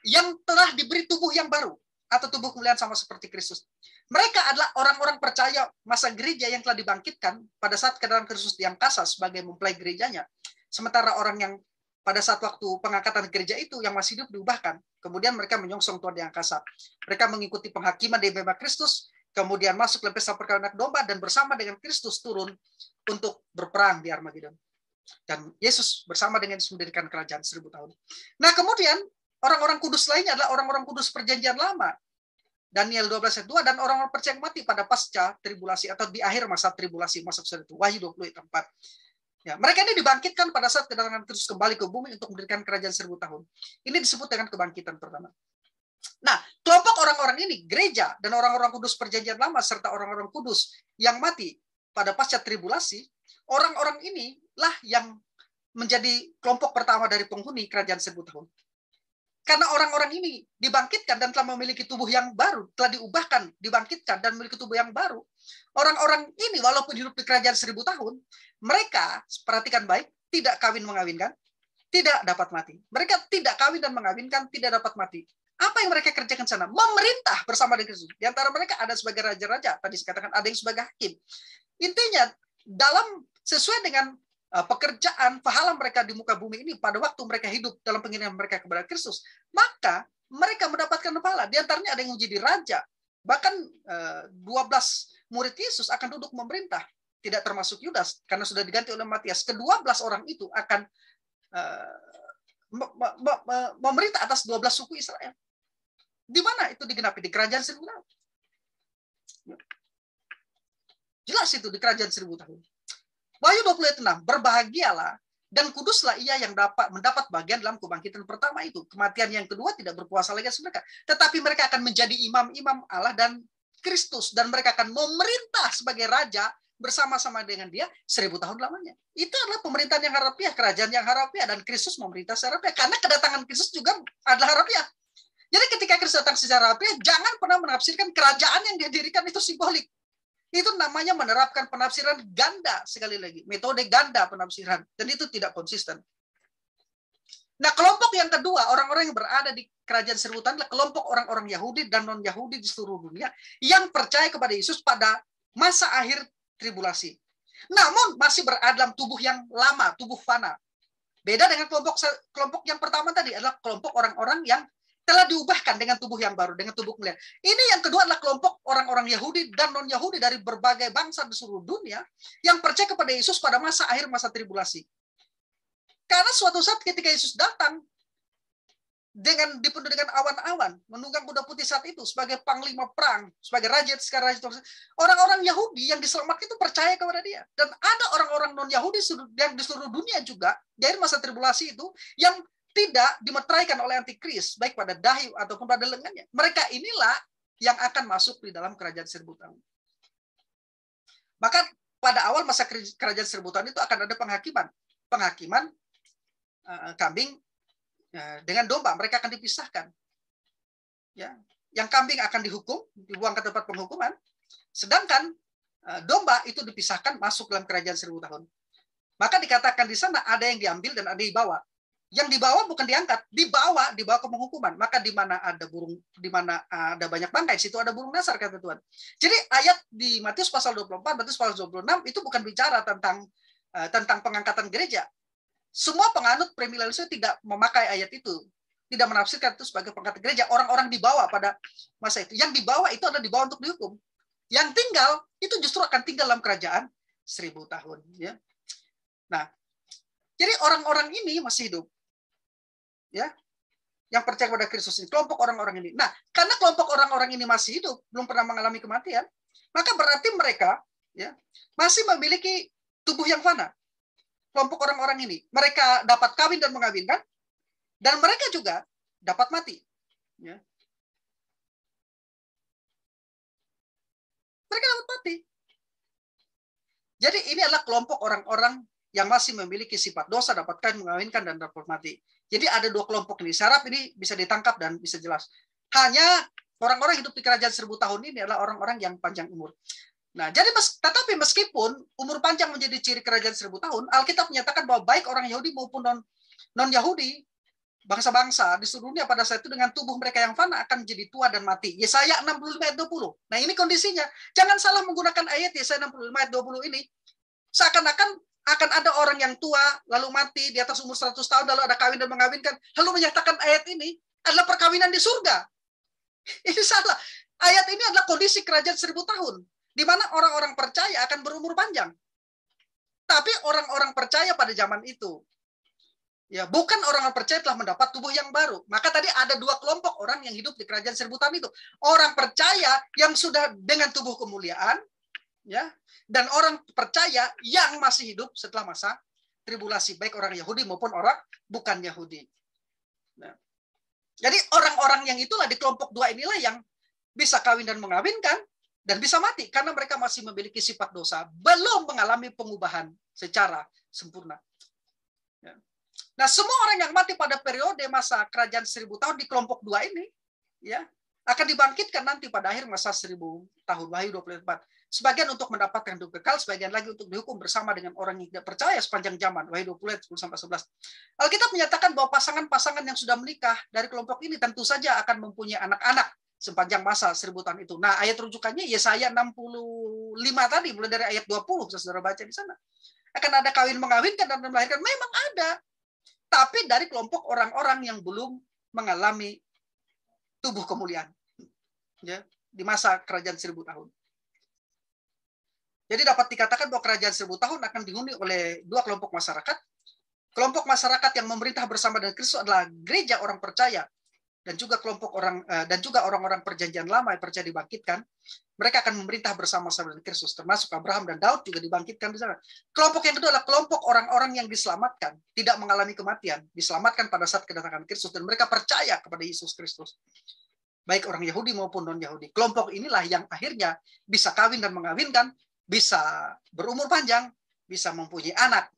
yang telah diberi tubuh yang baru atau tubuh kemuliaan sama seperti Kristus. Mereka adalah orang-orang percaya masa gereja yang telah dibangkitkan pada saat kedatangan Kristus yang kasar sebagai mempelai gerejanya. Sementara orang yang pada saat waktu pengangkatan gereja itu yang masih hidup diubahkan. Kemudian mereka menyongsong Tuhan yang kasar. Mereka mengikuti penghakiman di bema Kristus, kemudian masuk ke pesta perkawinan domba dan bersama dengan Kristus turun untuk berperang di Armageddon. Dan Yesus bersama dengan Yesus mendirikan kerajaan 1000 tahun. Nah, kemudian orang-orang kudus lainnya adalah orang-orang kudus perjanjian lama. Daniel 12 ayat 2, dan orang-orang percaya mati pada pasca tribulasi atau di akhir masa tribulasi, masa besar itu. Wahyu 20 ayat 4. Ya, mereka ini dibangkitkan pada saat kedatangan Kristus kembali ke bumi untuk mendirikan kerajaan 1000 tahun. Ini disebut dengan kebangkitan pertama. Nah, kelompok orang-orang ini, gereja dan orang-orang kudus perjanjian lama serta orang-orang kudus yang mati pada pasca tribulasi, orang-orang inilah yang menjadi kelompok pertama dari penghuni kerajaan 1000 tahun. Karena orang-orang ini dibangkitkan dan telah memiliki tubuh yang baru, telah diubahkan, dibangkitkan, dan memiliki tubuh yang baru. Orang-orang ini walaupun hidup di kerajaan 1000 tahun, mereka, perhatikan baik, tidak kawin mengawinkan, tidak dapat mati. Mereka tidak kawin dan mengawinkan, tidak dapat mati. Apa yang mereka kerjakan sana? Memerintah bersama dengan Kristus. Di antara mereka ada sebagai raja-raja, tadi dikatakan ada yang sebagai hakim. Intinya, sesuai dengan pekerjaan pahala mereka di muka bumi ini pada waktu mereka hidup dalam pengiriman mereka kepada Kristus, maka mereka mendapatkan pahala. Di antaranya ada yang menjadi raja. Bahkan 12 murid Yesus akan duduk memerintah, tidak termasuk Yudas karena sudah diganti oleh Matias. Ke-12 orang itu akan memerintah atas 12 suku Israel. Di mana itu digenapi? Di kerajaan 1000 tahun. Jelas itu di kerajaan 1000 tahun. Wahyu 20 ayat 6, berbahagialah dan kuduslah ia yang mendapat bagian dalam kebangkitan pertama itu. Kematian yang kedua tidak berkuasa lagi atas mereka. Tetapi mereka akan menjadi imam-imam Allah dan Kristus. Dan mereka akan memerintah sebagai raja bersama-sama dengan dia 1000 tahun lamanya. Itu adalah pemerintahan yang harafiah, kerajaan yang harafiah. Dan Kristus memerintah secara harafiah. Karena kedatangan Kristus juga adalah harafiah. Jadi ketika Kristus datang secara harafiah, jangan pernah menafsirkan kerajaan yang didirikan itu simbolik. Itu namanya menerapkan penafsiran ganda, sekali lagi. Metode ganda penafsiran. Dan itu tidak konsisten. Nah, kelompok yang kedua, orang-orang yang berada di kerajaan 1000 tahun adalah kelompok orang-orang Yahudi dan non-Yahudi di seluruh dunia yang percaya kepada Yesus pada masa akhir tribulasi. Namun, masih berada dalam tubuh yang lama, tubuh fana. Beda dengan kelompok yang pertama tadi, adalah kelompok orang-orang yang telah diubahkan dengan tubuh yang baru, dengan tubuh kemuliaan. Ini yang kedua adalah kelompok orang-orang Yahudi dan non-Yahudi dari berbagai bangsa di seluruh dunia yang percaya kepada Yesus pada masa akhir masa tribulasi. Karena suatu saat ketika Yesus datang dipenuhi dengan awan-awan, menunggang kuda putih saat itu sebagai panglima perang, sebagai raja sekarang, orang-orang Yahudi yang diselamatkan itu percaya kepada dia. Dan ada orang-orang non-Yahudi yang di seluruh dunia juga dari masa tribulasi itu yang tidak dimeteraikan oleh antikris, baik pada dahi ataupun pada lengannya. Mereka inilah yang akan masuk di dalam kerajaan 1000 tahun. Maka pada awal masa kerajaan 1000 tahun itu akan ada penghakiman. Penghakiman kambing dengan domba, mereka akan dipisahkan. Ya, yang kambing akan dihukum, dibuang ke tempat penghukuman, sedangkan domba itu dipisahkan masuk dalam kerajaan 1000 tahun. Maka dikatakan di sana ada yang diambil dan ada yang dibawa. Yang dibawa bukan diangkat, dibawa ke penghukuman. Maka di mana ada burung, di mana ada banyak bangkai, situ ada burung nasar, kata Tuhan. Jadi ayat di Matius pasal 24, Matius pasal 26 itu bukan bicara tentang pengangkatan gereja. Semua penganut premilenialisme tidak memakai ayat itu, tidak menafsirkan itu sebagai pengangkatan gereja. Orang-orang dibawa pada masa itu. Yang dibawa itu adalah dibawa untuk dihukum. Yang tinggal itu justru akan tinggal dalam kerajaan 1000 tahun. Ya. Nah, jadi orang-orang ini masih hidup. Ya, yang percaya kepada Kristus ini, kelompok orang-orang ini. Nah, karena kelompok orang-orang ini masih hidup, belum pernah mengalami kematian, maka berarti mereka ya masih memiliki tubuh yang fana. Kelompok orang-orang ini, mereka dapat kawin dan mengawinkan, dan mereka juga dapat mati. Ya. Mereka dapat mati. Jadi ini adalah kelompok orang-orang yang masih memiliki sifat dosa, dapat kawin, mengawinkan, dan dapat mati. Jadi ada dua kelompok ini. Saya harap ini bisa ditangkap dan bisa jelas. Hanya orang-orang hidup di kerajaan 1000 tahun ini adalah orang-orang yang panjang umur. Nah, jadi tetapi meskipun umur panjang menjadi ciri kerajaan 1000 tahun, Alkitab menyatakan bahwa baik orang Yahudi maupun non-Yahudi, bangsa-bangsa di seluruh dunia pada saat itu dengan tubuh mereka yang fana akan menjadi tua dan mati. Yesaya 65 ayat 20. Nah, ini kondisinya. Jangan salah menggunakan ayat Yesaya 65 ayat 20 ini. Seakan-akan akan ada orang yang tua, lalu mati di atas umur 100 tahun, lalu ada kawin dan mengawinkan, lalu menyatakan ayat ini adalah perkawinan di surga. Ini salah. Ayat ini adalah kondisi kerajaan 1000 tahun, di mana orang-orang percaya akan berumur panjang. Tapi orang-orang percaya pada zaman itu, ya bukan orang-orang percaya telah mendapat tubuh yang baru. Maka tadi ada dua kelompok orang yang hidup di kerajaan 1000 tahun itu. Orang percaya yang sudah dengan tubuh kemuliaan, ya, dan orang percaya yang masih hidup setelah masa tribulasi, baik orang Yahudi maupun orang bukan Yahudi. Nah, jadi orang-orang yang itulah di kelompok dua inilah yang bisa kawin dan mengawinkan dan bisa mati karena mereka masih memiliki sifat dosa, belum mengalami pengubahan secara sempurna. Ya. Nah, semua orang yang mati pada periode masa kerajaan 1000 tahun di kelompok dua ini, ya, akan dibangkitkan nanti pada akhir masa 1000 tahun, Wahyu 24. Sebagian untuk mendapatkan hidup kekal, sebagian lagi untuk dihukum bersama dengan orang yang tidak percaya sepanjang zaman. Wahyu 20 ayat 10-11. Alkitab menyatakan bahwa pasangan-pasangan yang sudah menikah dari kelompok ini tentu saja akan mempunyai anak-anak sepanjang masa 1000 tahun itu. Nah, ayat rujukannya Yesaya 65 tadi, mulai dari ayat 20, saudara baca di sana. Akan ada kawin mengawinkan dan melahirkan, memang ada. Tapi dari kelompok orang-orang yang belum mengalami tubuh kemuliaan. Ya, di masa kerajaan 1000 tahun. Jadi dapat dikatakan bahwa kerajaan 1000 tahun akan dihuni oleh dua kelompok masyarakat. Kelompok masyarakat yang memerintah bersama dengan Kristus adalah gereja orang percaya dan juga kelompok orang dan juga orang-orang perjanjian lama yang percaya dibangkitkan. Mereka akan memerintah bersama-sama dengan Kristus, termasuk Abraham dan Daud juga dibangkitkan di sana. Kelompok yang kedua adalah kelompok orang-orang yang diselamatkan, tidak mengalami kematian, diselamatkan pada saat kedatangan Kristus dan mereka percaya kepada Yesus Kristus. Baik orang Yahudi maupun non-Yahudi. Kelompok inilah yang akhirnya bisa kawin dan mengawinkan, bisa berumur panjang, bisa mempunyai anak,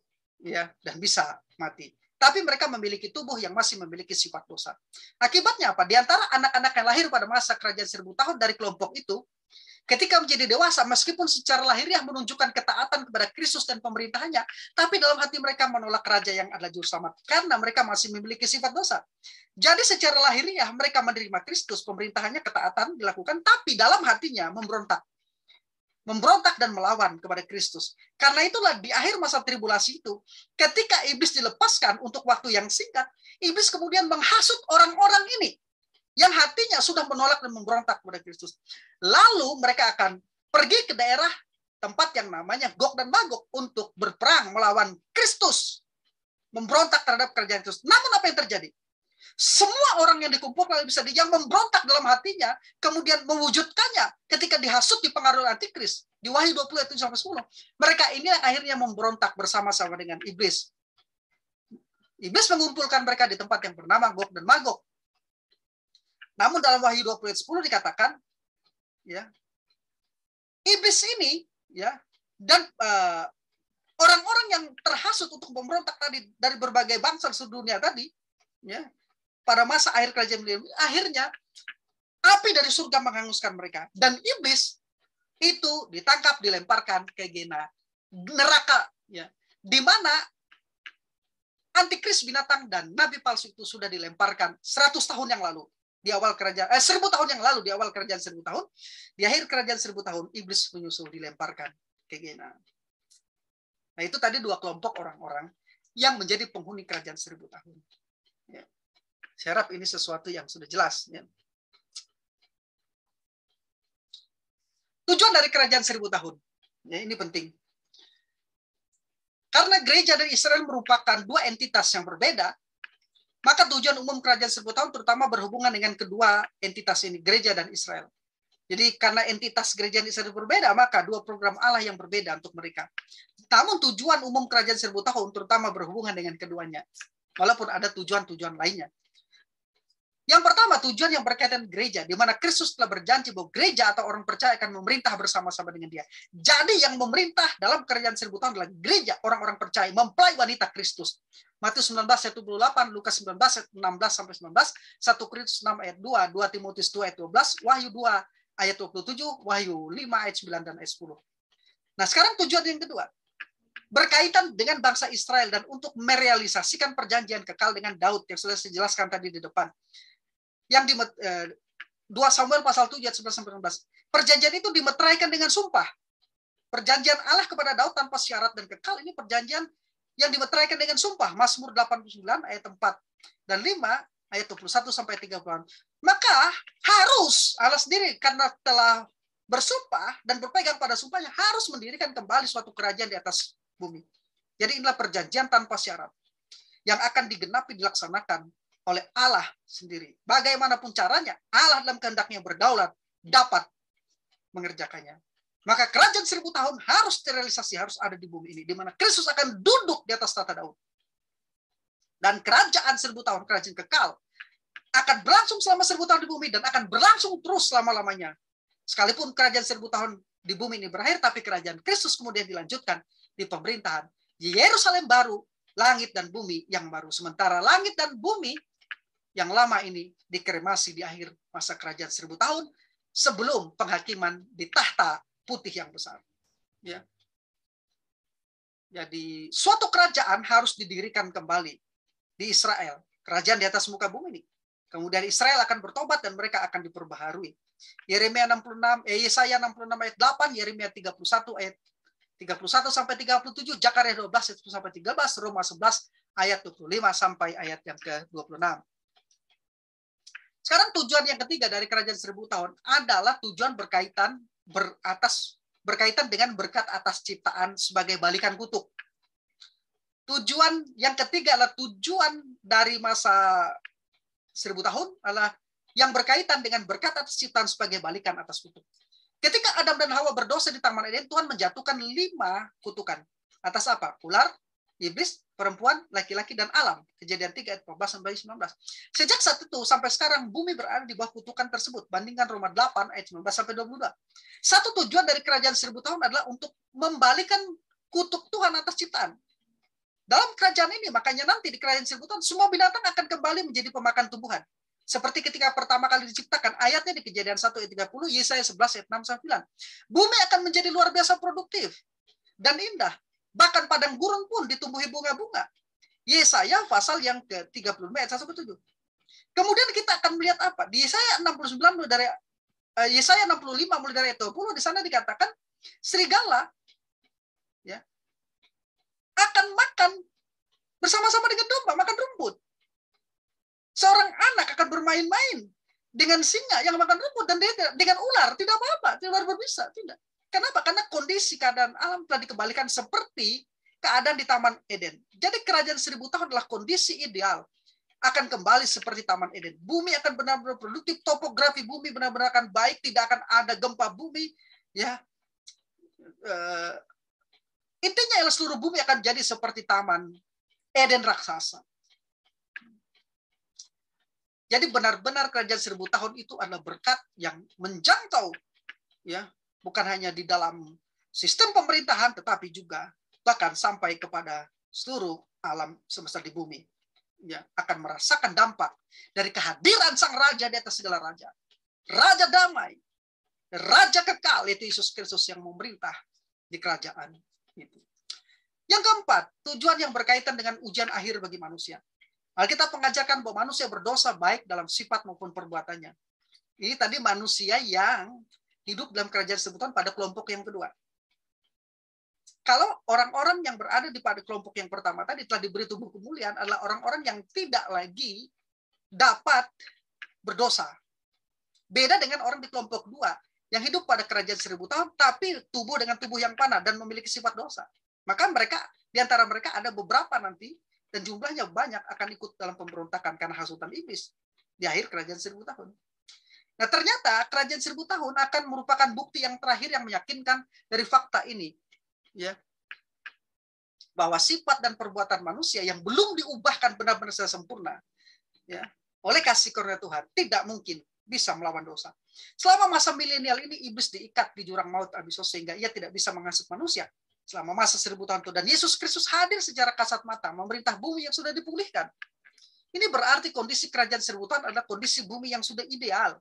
ya, dan bisa mati. Tapi mereka memiliki tubuh yang masih memiliki sifat dosa. Akibatnya apa? Di antara anak-anak yang lahir pada masa kerajaan 1000 tahun dari kelompok itu, ketika menjadi dewasa, meskipun secara lahiriah menunjukkan ketaatan kepada Kristus dan pemerintahannya, tapi dalam hati mereka menolak raja yang adalah juru selamat, karena mereka masih memiliki sifat dosa. Jadi secara lahiriah mereka menerima Kristus, pemerintahannya ketaatan dilakukan, tapi dalam hatinya memberontak dan melawan kepada Kristus. Karena itulah di akhir masa tribulasi itu, ketika iblis dilepaskan untuk waktu yang singkat, iblis kemudian menghasut orang-orang ini yang hatinya sudah menolak dan memberontak kepada Kristus. Lalu mereka akan pergi ke daerah tempat yang namanya Gog dan Magog untuk berperang melawan Kristus, memberontak terhadap kerajaan Kristus. Namun apa yang terjadi? Semua orang yang dikumpulkan bisa yang memberontak dalam hatinya, kemudian mewujudkannya ketika dihasut di pengaruh antikris. Di Wahyu 20 ayat 7-10. Mereka ini yang akhirnya memberontak bersama-sama dengan iblis. Iblis mengumpulkan mereka di tempat yang bernama Gog dan Magog. Namun dalam Wahyu 20 ayat 10 dikatakan, ya, iblis ini, ya, dan orang-orang yang terhasut untuk memberontak tadi dari berbagai bangsa seluruh dunia tadi, ya, pada masa akhir kerajaan milenium, akhirnya api dari surga menghanguskan mereka. Dan iblis itu ditangkap, dilemparkan ke Gehenna, neraka, ya, di mana antikris binatang dan nabi palsu itu sudah dilemparkan 100 tahun yang lalu di awal kerajaan 1000 tahun yang lalu di awal kerajaan 1000 tahun. Di akhir kerajaan 1000 tahun iblis menyusul dilemparkan ke Gehenna. Nah, itu tadi dua kelompok orang-orang yang menjadi penghuni kerajaan 1000 tahun. Ya. Saya harap ini sesuatu yang sudah jelas. Ya. Tujuan dari kerajaan 1000 tahun. Ya, ini penting. Karena gereja dan Israel merupakan dua entitas yang berbeda, maka tujuan umum kerajaan 1000 tahun terutama berhubungan dengan kedua entitas ini, gereja dan Israel. Jadi karena entitas gereja dan Israel berbeda, maka dua program Allah yang berbeda untuk mereka. Namun tujuan umum kerajaan 1000 tahun terutama berhubungan dengan keduanya. Walaupun ada tujuan-tujuan lainnya. Yang pertama, tujuan yang berkaitan gereja, di mana Kristus telah berjanji bahwa gereja atau orang percaya akan memerintah bersama-sama dengan dia. Jadi yang memerintah dalam kerajaan 1000 tahun adalah gereja, orang-orang percaya, mempelai wanita Kristus. Matius 19 ayat 28, Lukas 19 ayat 16-19, 1 Korintus 6 ayat 2, 2 Timotius 2 ayat 12, Wahyu 2 ayat 27, Wahyu 5 ayat 9 dan ayat 10. Nah, sekarang tujuan yang kedua. Berkaitan dengan bangsa Israel dan untuk merealisasikan perjanjian kekal dengan Daud yang sudah saya jelaskan tadi di depan. Yang di 2 Samuel pasal 7 ayat 11-19. Perjanjian itu dimeteraikan dengan sumpah. Perjanjian Allah kepada Daud tanpa syarat dan kekal ini perjanjian yang dimeteraikan dengan sumpah. Mazmur 89 ayat 4 dan 5 ayat 21 sampai 30. Maka harus Allah sendiri karena telah bersumpah dan berpegang pada sumpahnya harus mendirikan kembali suatu kerajaan di atas bumi. Jadi inilah perjanjian tanpa syarat yang akan digenapi dilaksanakan oleh Allah sendiri. Bagaimanapun caranya, Allah dalam kehendaknya berdaulat dapat mengerjakannya. Maka kerajaan 1000 tahun harus terrealisasi, harus ada di bumi ini, di mana Kristus akan duduk di atas tahta Daud. Dan kerajaan 1000 tahun, kerajaan kekal, akan berlangsung selama 1000 tahun di bumi dan akan berlangsung terus selama-lamanya. Sekalipun kerajaan 1000 tahun di bumi ini berakhir, tapi kerajaan Kristus kemudian dilanjutkan di pemerintahan di Yerusalem baru, langit dan bumi yang baru. Sementara langit dan bumi yang lama ini dikremasi di akhir masa kerajaan 1000 tahun sebelum penghakiman di tahta putih yang besar. Ya. Jadi suatu kerajaan harus didirikan kembali di Israel, kerajaan di atas muka bumi ini. Kemudian Israel akan bertobat dan mereka akan diperbaharui. Yesaya 66 ayat 8, Yeremia 31 ayat 31 sampai 37, Zakaria 12 ayat 1 sampai 13, Roma 11 ayat 25 sampai ayat yang ke-26. Sekarang tujuan yang ketiga dari kerajaan 1000 tahun adalah tujuan berkaitan dengan berkat atas ciptaan sebagai balikan kutuk. Tujuan yang ketiga adalah tujuan dari masa 1000 tahun adalah yang berkaitan dengan berkat atas ciptaan sebagai balikan atas kutuk. Ketika Adam dan Hawa berdosa di Taman Eden, Tuhan menjatuhkan 5 kutukan. Atas apa? Ular, iblis, perempuan, laki-laki, dan alam. Kejadian 3 ayat 14-19. Sejak saat itu sampai sekarang bumi berada di bawah kutukan tersebut. Bandingkan Roma 8 ayat 19-22. Satu tujuan dari kerajaan 1000 tahun adalah untuk membalikan kutuk Tuhan atas ciptaan. Dalam kerajaan ini, makanya nanti di kerajaan 1000 tahun, semua binatang akan kembali menjadi pemakan tumbuhan. Seperti ketika pertama kali diciptakan, ayatnya di Kejadian 1 ayat 30, Yesaya 11 ayat 6-9. Bumi akan menjadi luar biasa produktif dan indah. Bahkan padang gurun pun ditumbuhi bunga-bunga. Yesaya pasal yang ke-35 ayat 1-7. Kemudian kita akan melihat apa? Di Yesaya 69 mulai dari Yesaya 65 mulai dari ayat 20, di sana dikatakan serigala ya akan makan bersama-sama dengan domba, makan rumput. Seorang anak akan bermain-main dengan singa yang makan rumput dan dengan ular, tidak apa-apa, tidak berbisa, tidak. Kenapa? Karena kondisi keadaan alam telah dikembalikan seperti keadaan di Taman Eden. Jadi kerajaan 1000 tahun adalah kondisi ideal. Akan kembali seperti Taman Eden. Bumi akan benar-benar produktif, topografi bumi benar-benar akan baik, tidak akan ada gempa bumi. Ya, intinya adalah seluruh bumi akan jadi seperti Taman Eden raksasa. Jadi benar-benar kerajaan 1000 tahun itu adalah berkat yang menjangkau, ya, bukan hanya di dalam sistem pemerintahan, tetapi juga bahkan sampai kepada seluruh alam semesta di bumi. Ya, akan merasakan dampak dari kehadiran Sang Raja di atas segala raja. Raja damai, Raja kekal, itu Yesus Kristus yang memerintah di kerajaan itu. Yang keempat, tujuan yang berkaitan dengan ujian akhir bagi manusia. Alkitab mengajarkan bahwa manusia berdosa baik dalam sifat maupun perbuatannya. Ini tadi manusia yang hidup dalam kerajaan sebutan pada kelompok yang kedua. Kalau orang-orang yang berada di pada kelompok yang pertama tadi telah diberi tubuh kemuliaan adalah orang-orang yang tidak lagi dapat berdosa. Beda dengan orang di kelompok dua yang hidup pada kerajaan 1000 tahun, tapi tubuh dengan tubuh yang panah dan memiliki sifat dosa. Maka mereka, di antara mereka ada beberapa nanti, dan jumlahnya banyak akan ikut dalam pemberontakan karena hasutan iblis di akhir kerajaan 1000 tahun. Nah, ternyata kerajaan 1000 tahun akan merupakan bukti yang terakhir yang meyakinkan dari fakta ini, ya, bahwa sifat dan perbuatan manusia yang belum diubahkan benar-benar secara sempurna, ya, oleh kasih karunia Tuhan tidak mungkin bisa melawan dosa. Selama masa milenial ini iblis diikat di jurang maut abisos sehingga ia tidak bisa menghasut manusia selama masa 1000 tahun itu, dan Yesus Kristus hadir secara kasat mata memerintah bumi yang sudah dipulihkan. Ini berarti kondisi kerajaan 1000 tahun adalah kondisi bumi yang sudah ideal.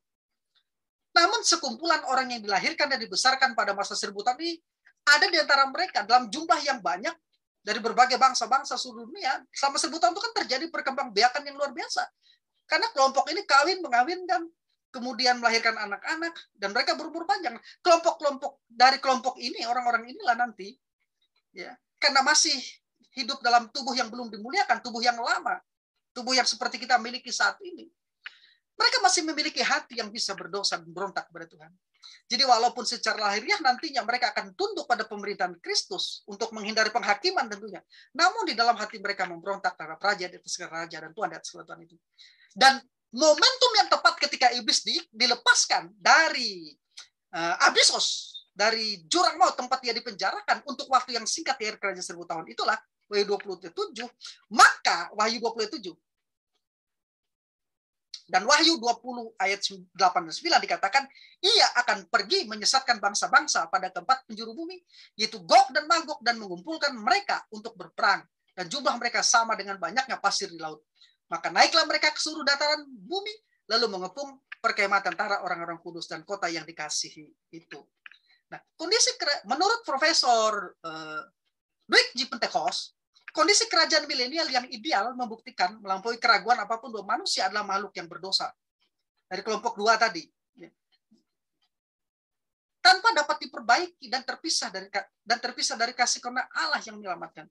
Namun sekumpulan orang yang dilahirkan dan dibesarkan pada masa 1000 tahun ini ada di antara mereka dalam jumlah yang banyak dari berbagai bangsa-bangsa seluruh dunia. Selama 1000 tahun itu kan terjadi perkembangbiakan yang luar biasa. Karena kelompok ini mengawinkan, kemudian melahirkan anak-anak, dan mereka berumur panjang. Kelompok-kelompok dari kelompok ini, orang-orang inilah nanti, ya, karena masih hidup dalam tubuh yang belum dimuliakan, tubuh yang lama, tubuh yang seperti kita miliki saat ini. Mereka masih memiliki hati yang bisa berdosa dan berontak kepada Tuhan. Jadi walaupun secara lahiriah nantinya mereka akan tunduk pada pemerintahan Kristus untuk menghindari penghakiman tentunya. Namun di dalam hati mereka memberontak terhadap raja di atas segala raja dan Tuhan di atas segala Tuhan itu. Dan momentum yang tepat ketika iblis dilepaskan dari abisos, dari jurang maut tempat dia dipenjarakan untuk waktu yang singkat di akhir kerajaan 1000 tahun, itulah Wahyu 27. Maka Wahyu 27 dan Wahyu 20 ayat 8 dan 9 dikatakan, ia akan pergi menyesatkan bangsa-bangsa pada tempat penjuru bumi, yaitu Gog dan Magog, dan mengumpulkan mereka untuk berperang. Dan jumlah mereka sama dengan banyaknya pasir di laut. Maka naiklah mereka ke seluruh dataran bumi, lalu mengepung perkemahan tentara orang-orang kudus dan kota yang dikasihi itu. Nah, kondisi menurut Profesor Dwight G. Pentecost, kondisi kerajaan milenial yang ideal membuktikan melampaui keraguan apapun bahwa manusia adalah makhluk yang berdosa. Dari kelompok dua tadi. Tanpa dapat diperbaiki dan terpisah dari kasih karunia Allah yang menyelamatkan.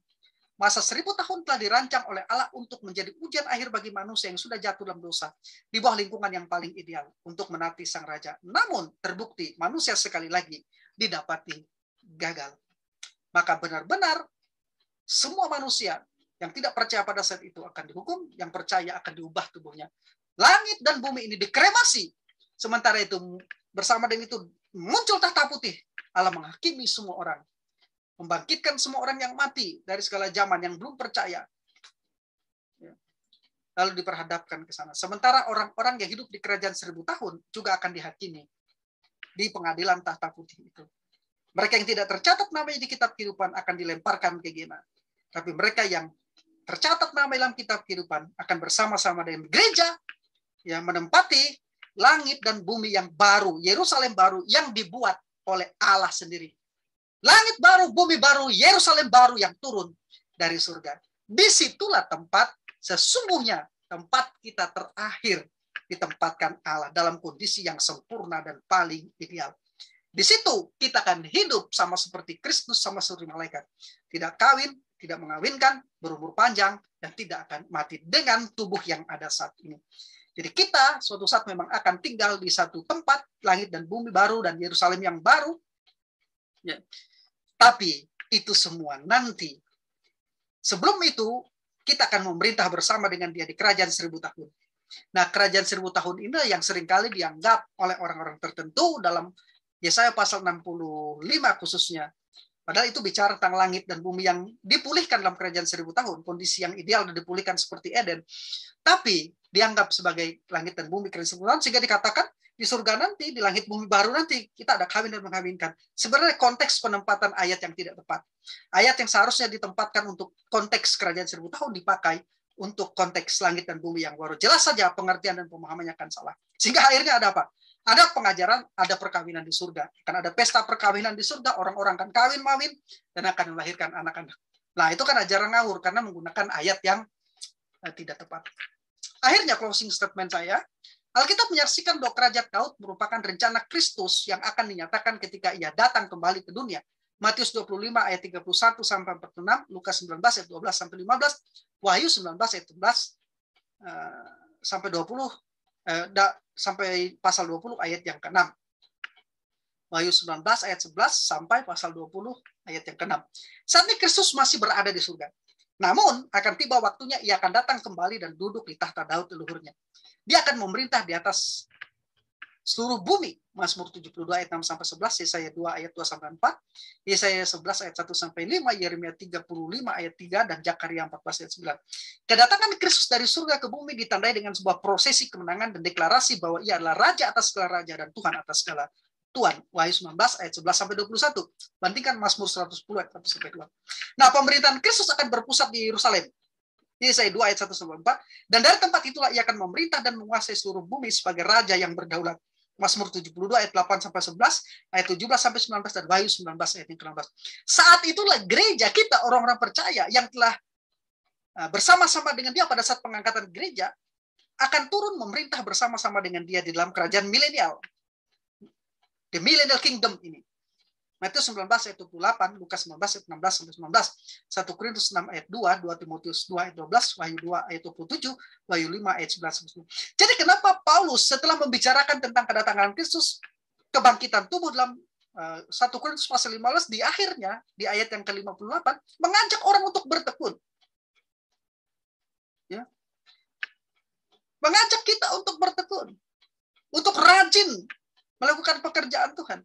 Masa 1000 tahun telah dirancang oleh Allah untuk menjadi ujian akhir bagi manusia yang sudah jatuh dalam dosa di bawah lingkungan yang paling ideal untuk menaati sang raja. Namun terbukti manusia sekali lagi didapati gagal. Maka benar-benar semua manusia yang tidak percaya pada saat itu akan dihukum, yang percaya akan diubah tubuhnya. Langit dan bumi ini dikremasi. Sementara itu bersama dengan itu muncul tahta putih. Allah menghakimi semua orang. Membangkitkan semua orang yang mati dari segala zaman yang belum percaya. Lalu diperhadapkan ke sana. Sementara orang-orang yang hidup di kerajaan 1000 tahun juga akan dihakimi di pengadilan tahta putih itu. Mereka yang tidak tercatat namanya di kitab kehidupan akan dilemparkan ke Gehenna. Tapi mereka yang tercatat nama dalam kitab kehidupan akan bersama-sama dengan gereja yang menempati langit dan bumi yang baru, Yerusalem baru yang dibuat oleh Allah sendiri. Langit baru, bumi baru, Yerusalem baru yang turun dari surga. Disitulah tempat sesungguhnya, tempat kita terakhir ditempatkan Allah dalam kondisi yang sempurna dan paling ideal. Di situ kita akan hidup sama seperti Kristus sama seperti malaikat. Tidak kawin, tidak mengawinkan, berumur panjang, dan tidak akan mati dengan tubuh yang ada saat ini. Jadi kita suatu saat memang akan tinggal di satu tempat, langit dan bumi baru dan Yerusalem yang baru. Ya. Tapi itu semua nanti. Sebelum itu, kita akan memerintah bersama dengan dia di kerajaan 1000 tahun. Nah, kerajaan 1000 tahun ini yang seringkali dianggap oleh orang-orang tertentu dalam Yesaya pasal 65 khususnya. Padahal itu bicara tentang langit dan bumi yang dipulihkan dalam kerajaan 1000 tahun. Kondisi yang ideal dan dipulihkan seperti Eden. Tapi dianggap sebagai langit dan bumi kerajaan 1000 tahun. Sehingga dikatakan di surga nanti, di langit bumi baru nanti, kita ada kawin dan mengkawinkan. Sebenarnya konteks penempatan ayat yang tidak tepat. Ayat yang seharusnya ditempatkan untuk konteks kerajaan 1000 tahun dipakai untuk konteks langit dan bumi yang baru. Jelas saja pengertian dan pemahamannya akan salah. Sehingga akhirnya ada apa? Ada pengajaran, ada perkawinan di surga. Akan ada pesta perkawinan di surga, orang-orang akan kawin-mawin, dan akan melahirkan anak-anak. Nah, itu kan ajaran ngawur karena menggunakan ayat yang tidak tepat. Akhirnya closing statement saya, Alkitab menyaksikan bahwa kerajaan Daud merupakan rencana Kristus yang akan dinyatakan ketika ia datang kembali ke dunia. Matius 25 ayat 31 sampai 46, Lukas 19 ayat 12 sampai 15, Wahyu 19 ayat 11 sampai 20 sampai pasal 20 ayat yang ke-6. Wahyu 19 ayat 11 sampai pasal 20 ayat yang ke-6. Saat ini Kristus masih berada di surga. Namun akan tiba waktunya ia akan datang kembali dan duduk di tahta Daud leluhurnya. Dia akan memerintah di atas seluruh bumi. Mazmur 72 ayat 6 sampai 11, Yesaya 2 ayat 2 sampai 4, Yesaya 11 ayat 1 sampai 5, Yeremia 35 ayat 3 dan Zakaria 14 ayat 9. Kedatangan Kristus dari surga ke bumi ditandai dengan sebuah prosesi kemenangan dan deklarasi bahwa ia adalah raja atas segala raja dan Tuhan atas segala Tuhan. Wahyu 19 ayat 11 sampai 21. Bandingkan Mazmur 110 ayat 1 sampai 2. Nah, pemerintahan Kristus akan berpusat di Yerusalem. Yesaya 2 ayat 1 sampai 4. Dan dari tempat itulah ia akan memerintah dan menguasai seluruh bumi sebagai raja yang berdaulat. Mazmur 72 ayat 8 sampai 11, ayat 17 sampai 19 dan Wahyu 19 ayat yang ke-16. Saat itulah gereja kita, orang-orang percaya yang telah bersama-sama dengan dia pada saat pengangkatan gereja akan turun memerintah bersama-sama dengan dia di dalam kerajaan milenial. The Millennial Kingdom ini. Matius 19 ayat 28, Lukas 19 ayat 16 sampai 19, 1 Korintus 6 ayat 2, 2 Timotius 2 ayat 12, Wahyu 2 ayat 27, Wahyu 5 ayat 11 sampai 10. Jadi kenapa Paulus setelah membicarakan tentang kedatangan Kristus, kebangkitan tubuh dalam 1 Korintus pasal 15 di akhirnya di ayat yang ke-58 mengajak orang untuk bertekun. Ya. Mengajak kita untuk bertekun. Untuk rajin melakukan pekerjaan Tuhan.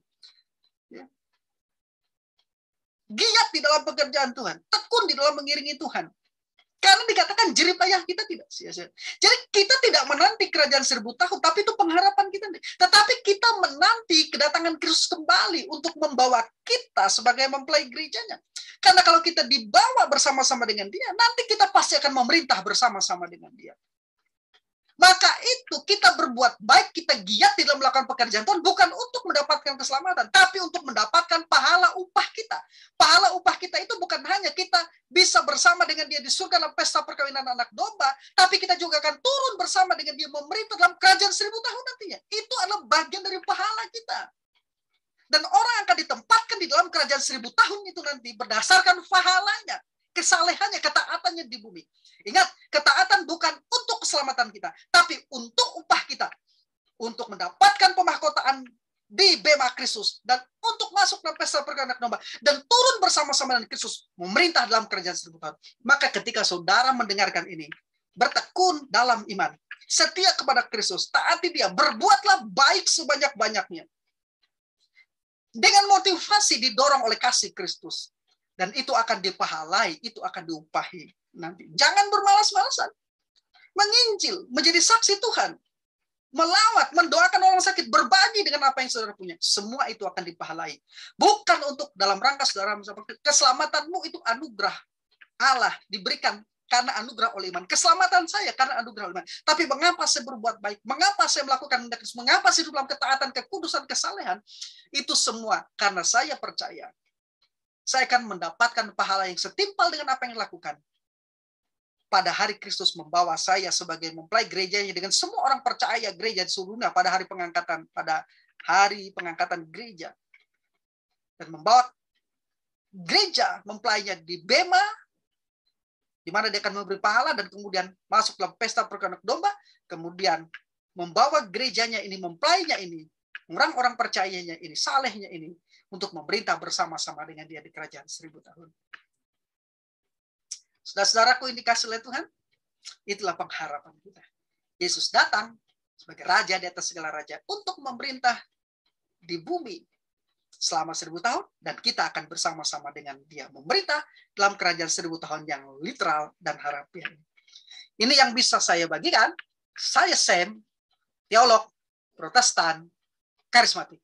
Ya. Giat di dalam pekerjaan Tuhan, tekun di dalam mengiringi Tuhan. Karena dikatakan jerih payah kita tidak sia-sia. Jadi kita tidak menanti kerajaan 1000 tahun, tapi itu pengharapan kita. Tetapi kita menanti kedatangan Kristus kembali untuk membawa kita sebagai mempelai gerejanya. Karena kalau kita dibawa bersama-sama dengan dia, nanti kita pasti akan memerintah bersama-sama dengan dia. Maka itu kita berbuat baik, kita giat di dalam melakukan pekerjaan Tuhan bukan untuk mendapatkan keselamatan, tapi untuk mendapatkan pahala upah kita. Pahala upah kita itu bukan hanya kita bisa bersama dengan dia di surga dalam pesta perkawinan anak domba, tapi kita juga akan turun bersama dengan dia memerintah dalam kerajaan 1000 tahun nantinya. Itu adalah bagian dari pahala kita. Dan orang yang akan ditempatkan di dalam kerajaan 1000 tahun itu nanti berdasarkan pahalanya, kesalehannya, ketaatannya di bumi. Ingat, ketaatan bukan untuk keselamatan kita, tapi untuk upah kita. Untuk mendapatkan pemahkotaan di bema Kristus. Dan untuk masuk dalam pesta perkawinan anak domba. Dan turun bersama-sama dengan Kristus. Memerintah dalam kerajaan 1000 tahun. Maka ketika saudara mendengarkan ini, bertekun dalam iman. Setia kepada Kristus. Taati dia. Berbuatlah baik sebanyak-banyaknya. Dengan motivasi didorong oleh kasih Kristus. Dan itu akan dipahalai, itu akan diupahi nanti. Jangan bermalas-malasan. Menginjil, menjadi saksi Tuhan. Melawat, mendoakan orang sakit, berbagi dengan apa yang saudara punya. Semua itu akan dipahalai. Bukan untuk dalam rangka saudara, keselamatanmu itu anugerah Allah diberikan karena anugerah oleh iman. Keselamatan saya karena anugerah oleh iman. Tapi mengapa saya berbuat baik? Mengapa saya melakukan tindakan? Mengapa saya hidup dalam ketaatan, kekudusan, kesalehan? Itu semua karena saya percaya. Saya akan mendapatkan pahala yang setimpal dengan apa yang dilakukan. Pada hari Kristus membawa saya sebagai mempelai gerejanya dengan semua orang percaya gereja di seluruh dunia pada hari pengangkatan gereja. Dan membawa gereja mempelainya di bema, di mana dia akan memberi pahala dan kemudian masuk dalam pesta perkawinan domba, kemudian membawa gerejanya ini, mempelainya ini, orang-orang percayanya ini, salehnya ini, untuk memerintah bersama-sama dengan dia di kerajaan 1000 tahun. Saudara-saudaraku yang dikasihi oleh Tuhan, itulah pengharapan kita. Yesus datang sebagai raja di atas segala raja untuk memerintah di bumi selama 1000 tahun, dan kita akan bersama-sama dengan dia memerintah dalam kerajaan 1000 tahun yang literal dan harafiah. Ini yang bisa saya bagikan. Saya Sam, teolog Protestan karismatik.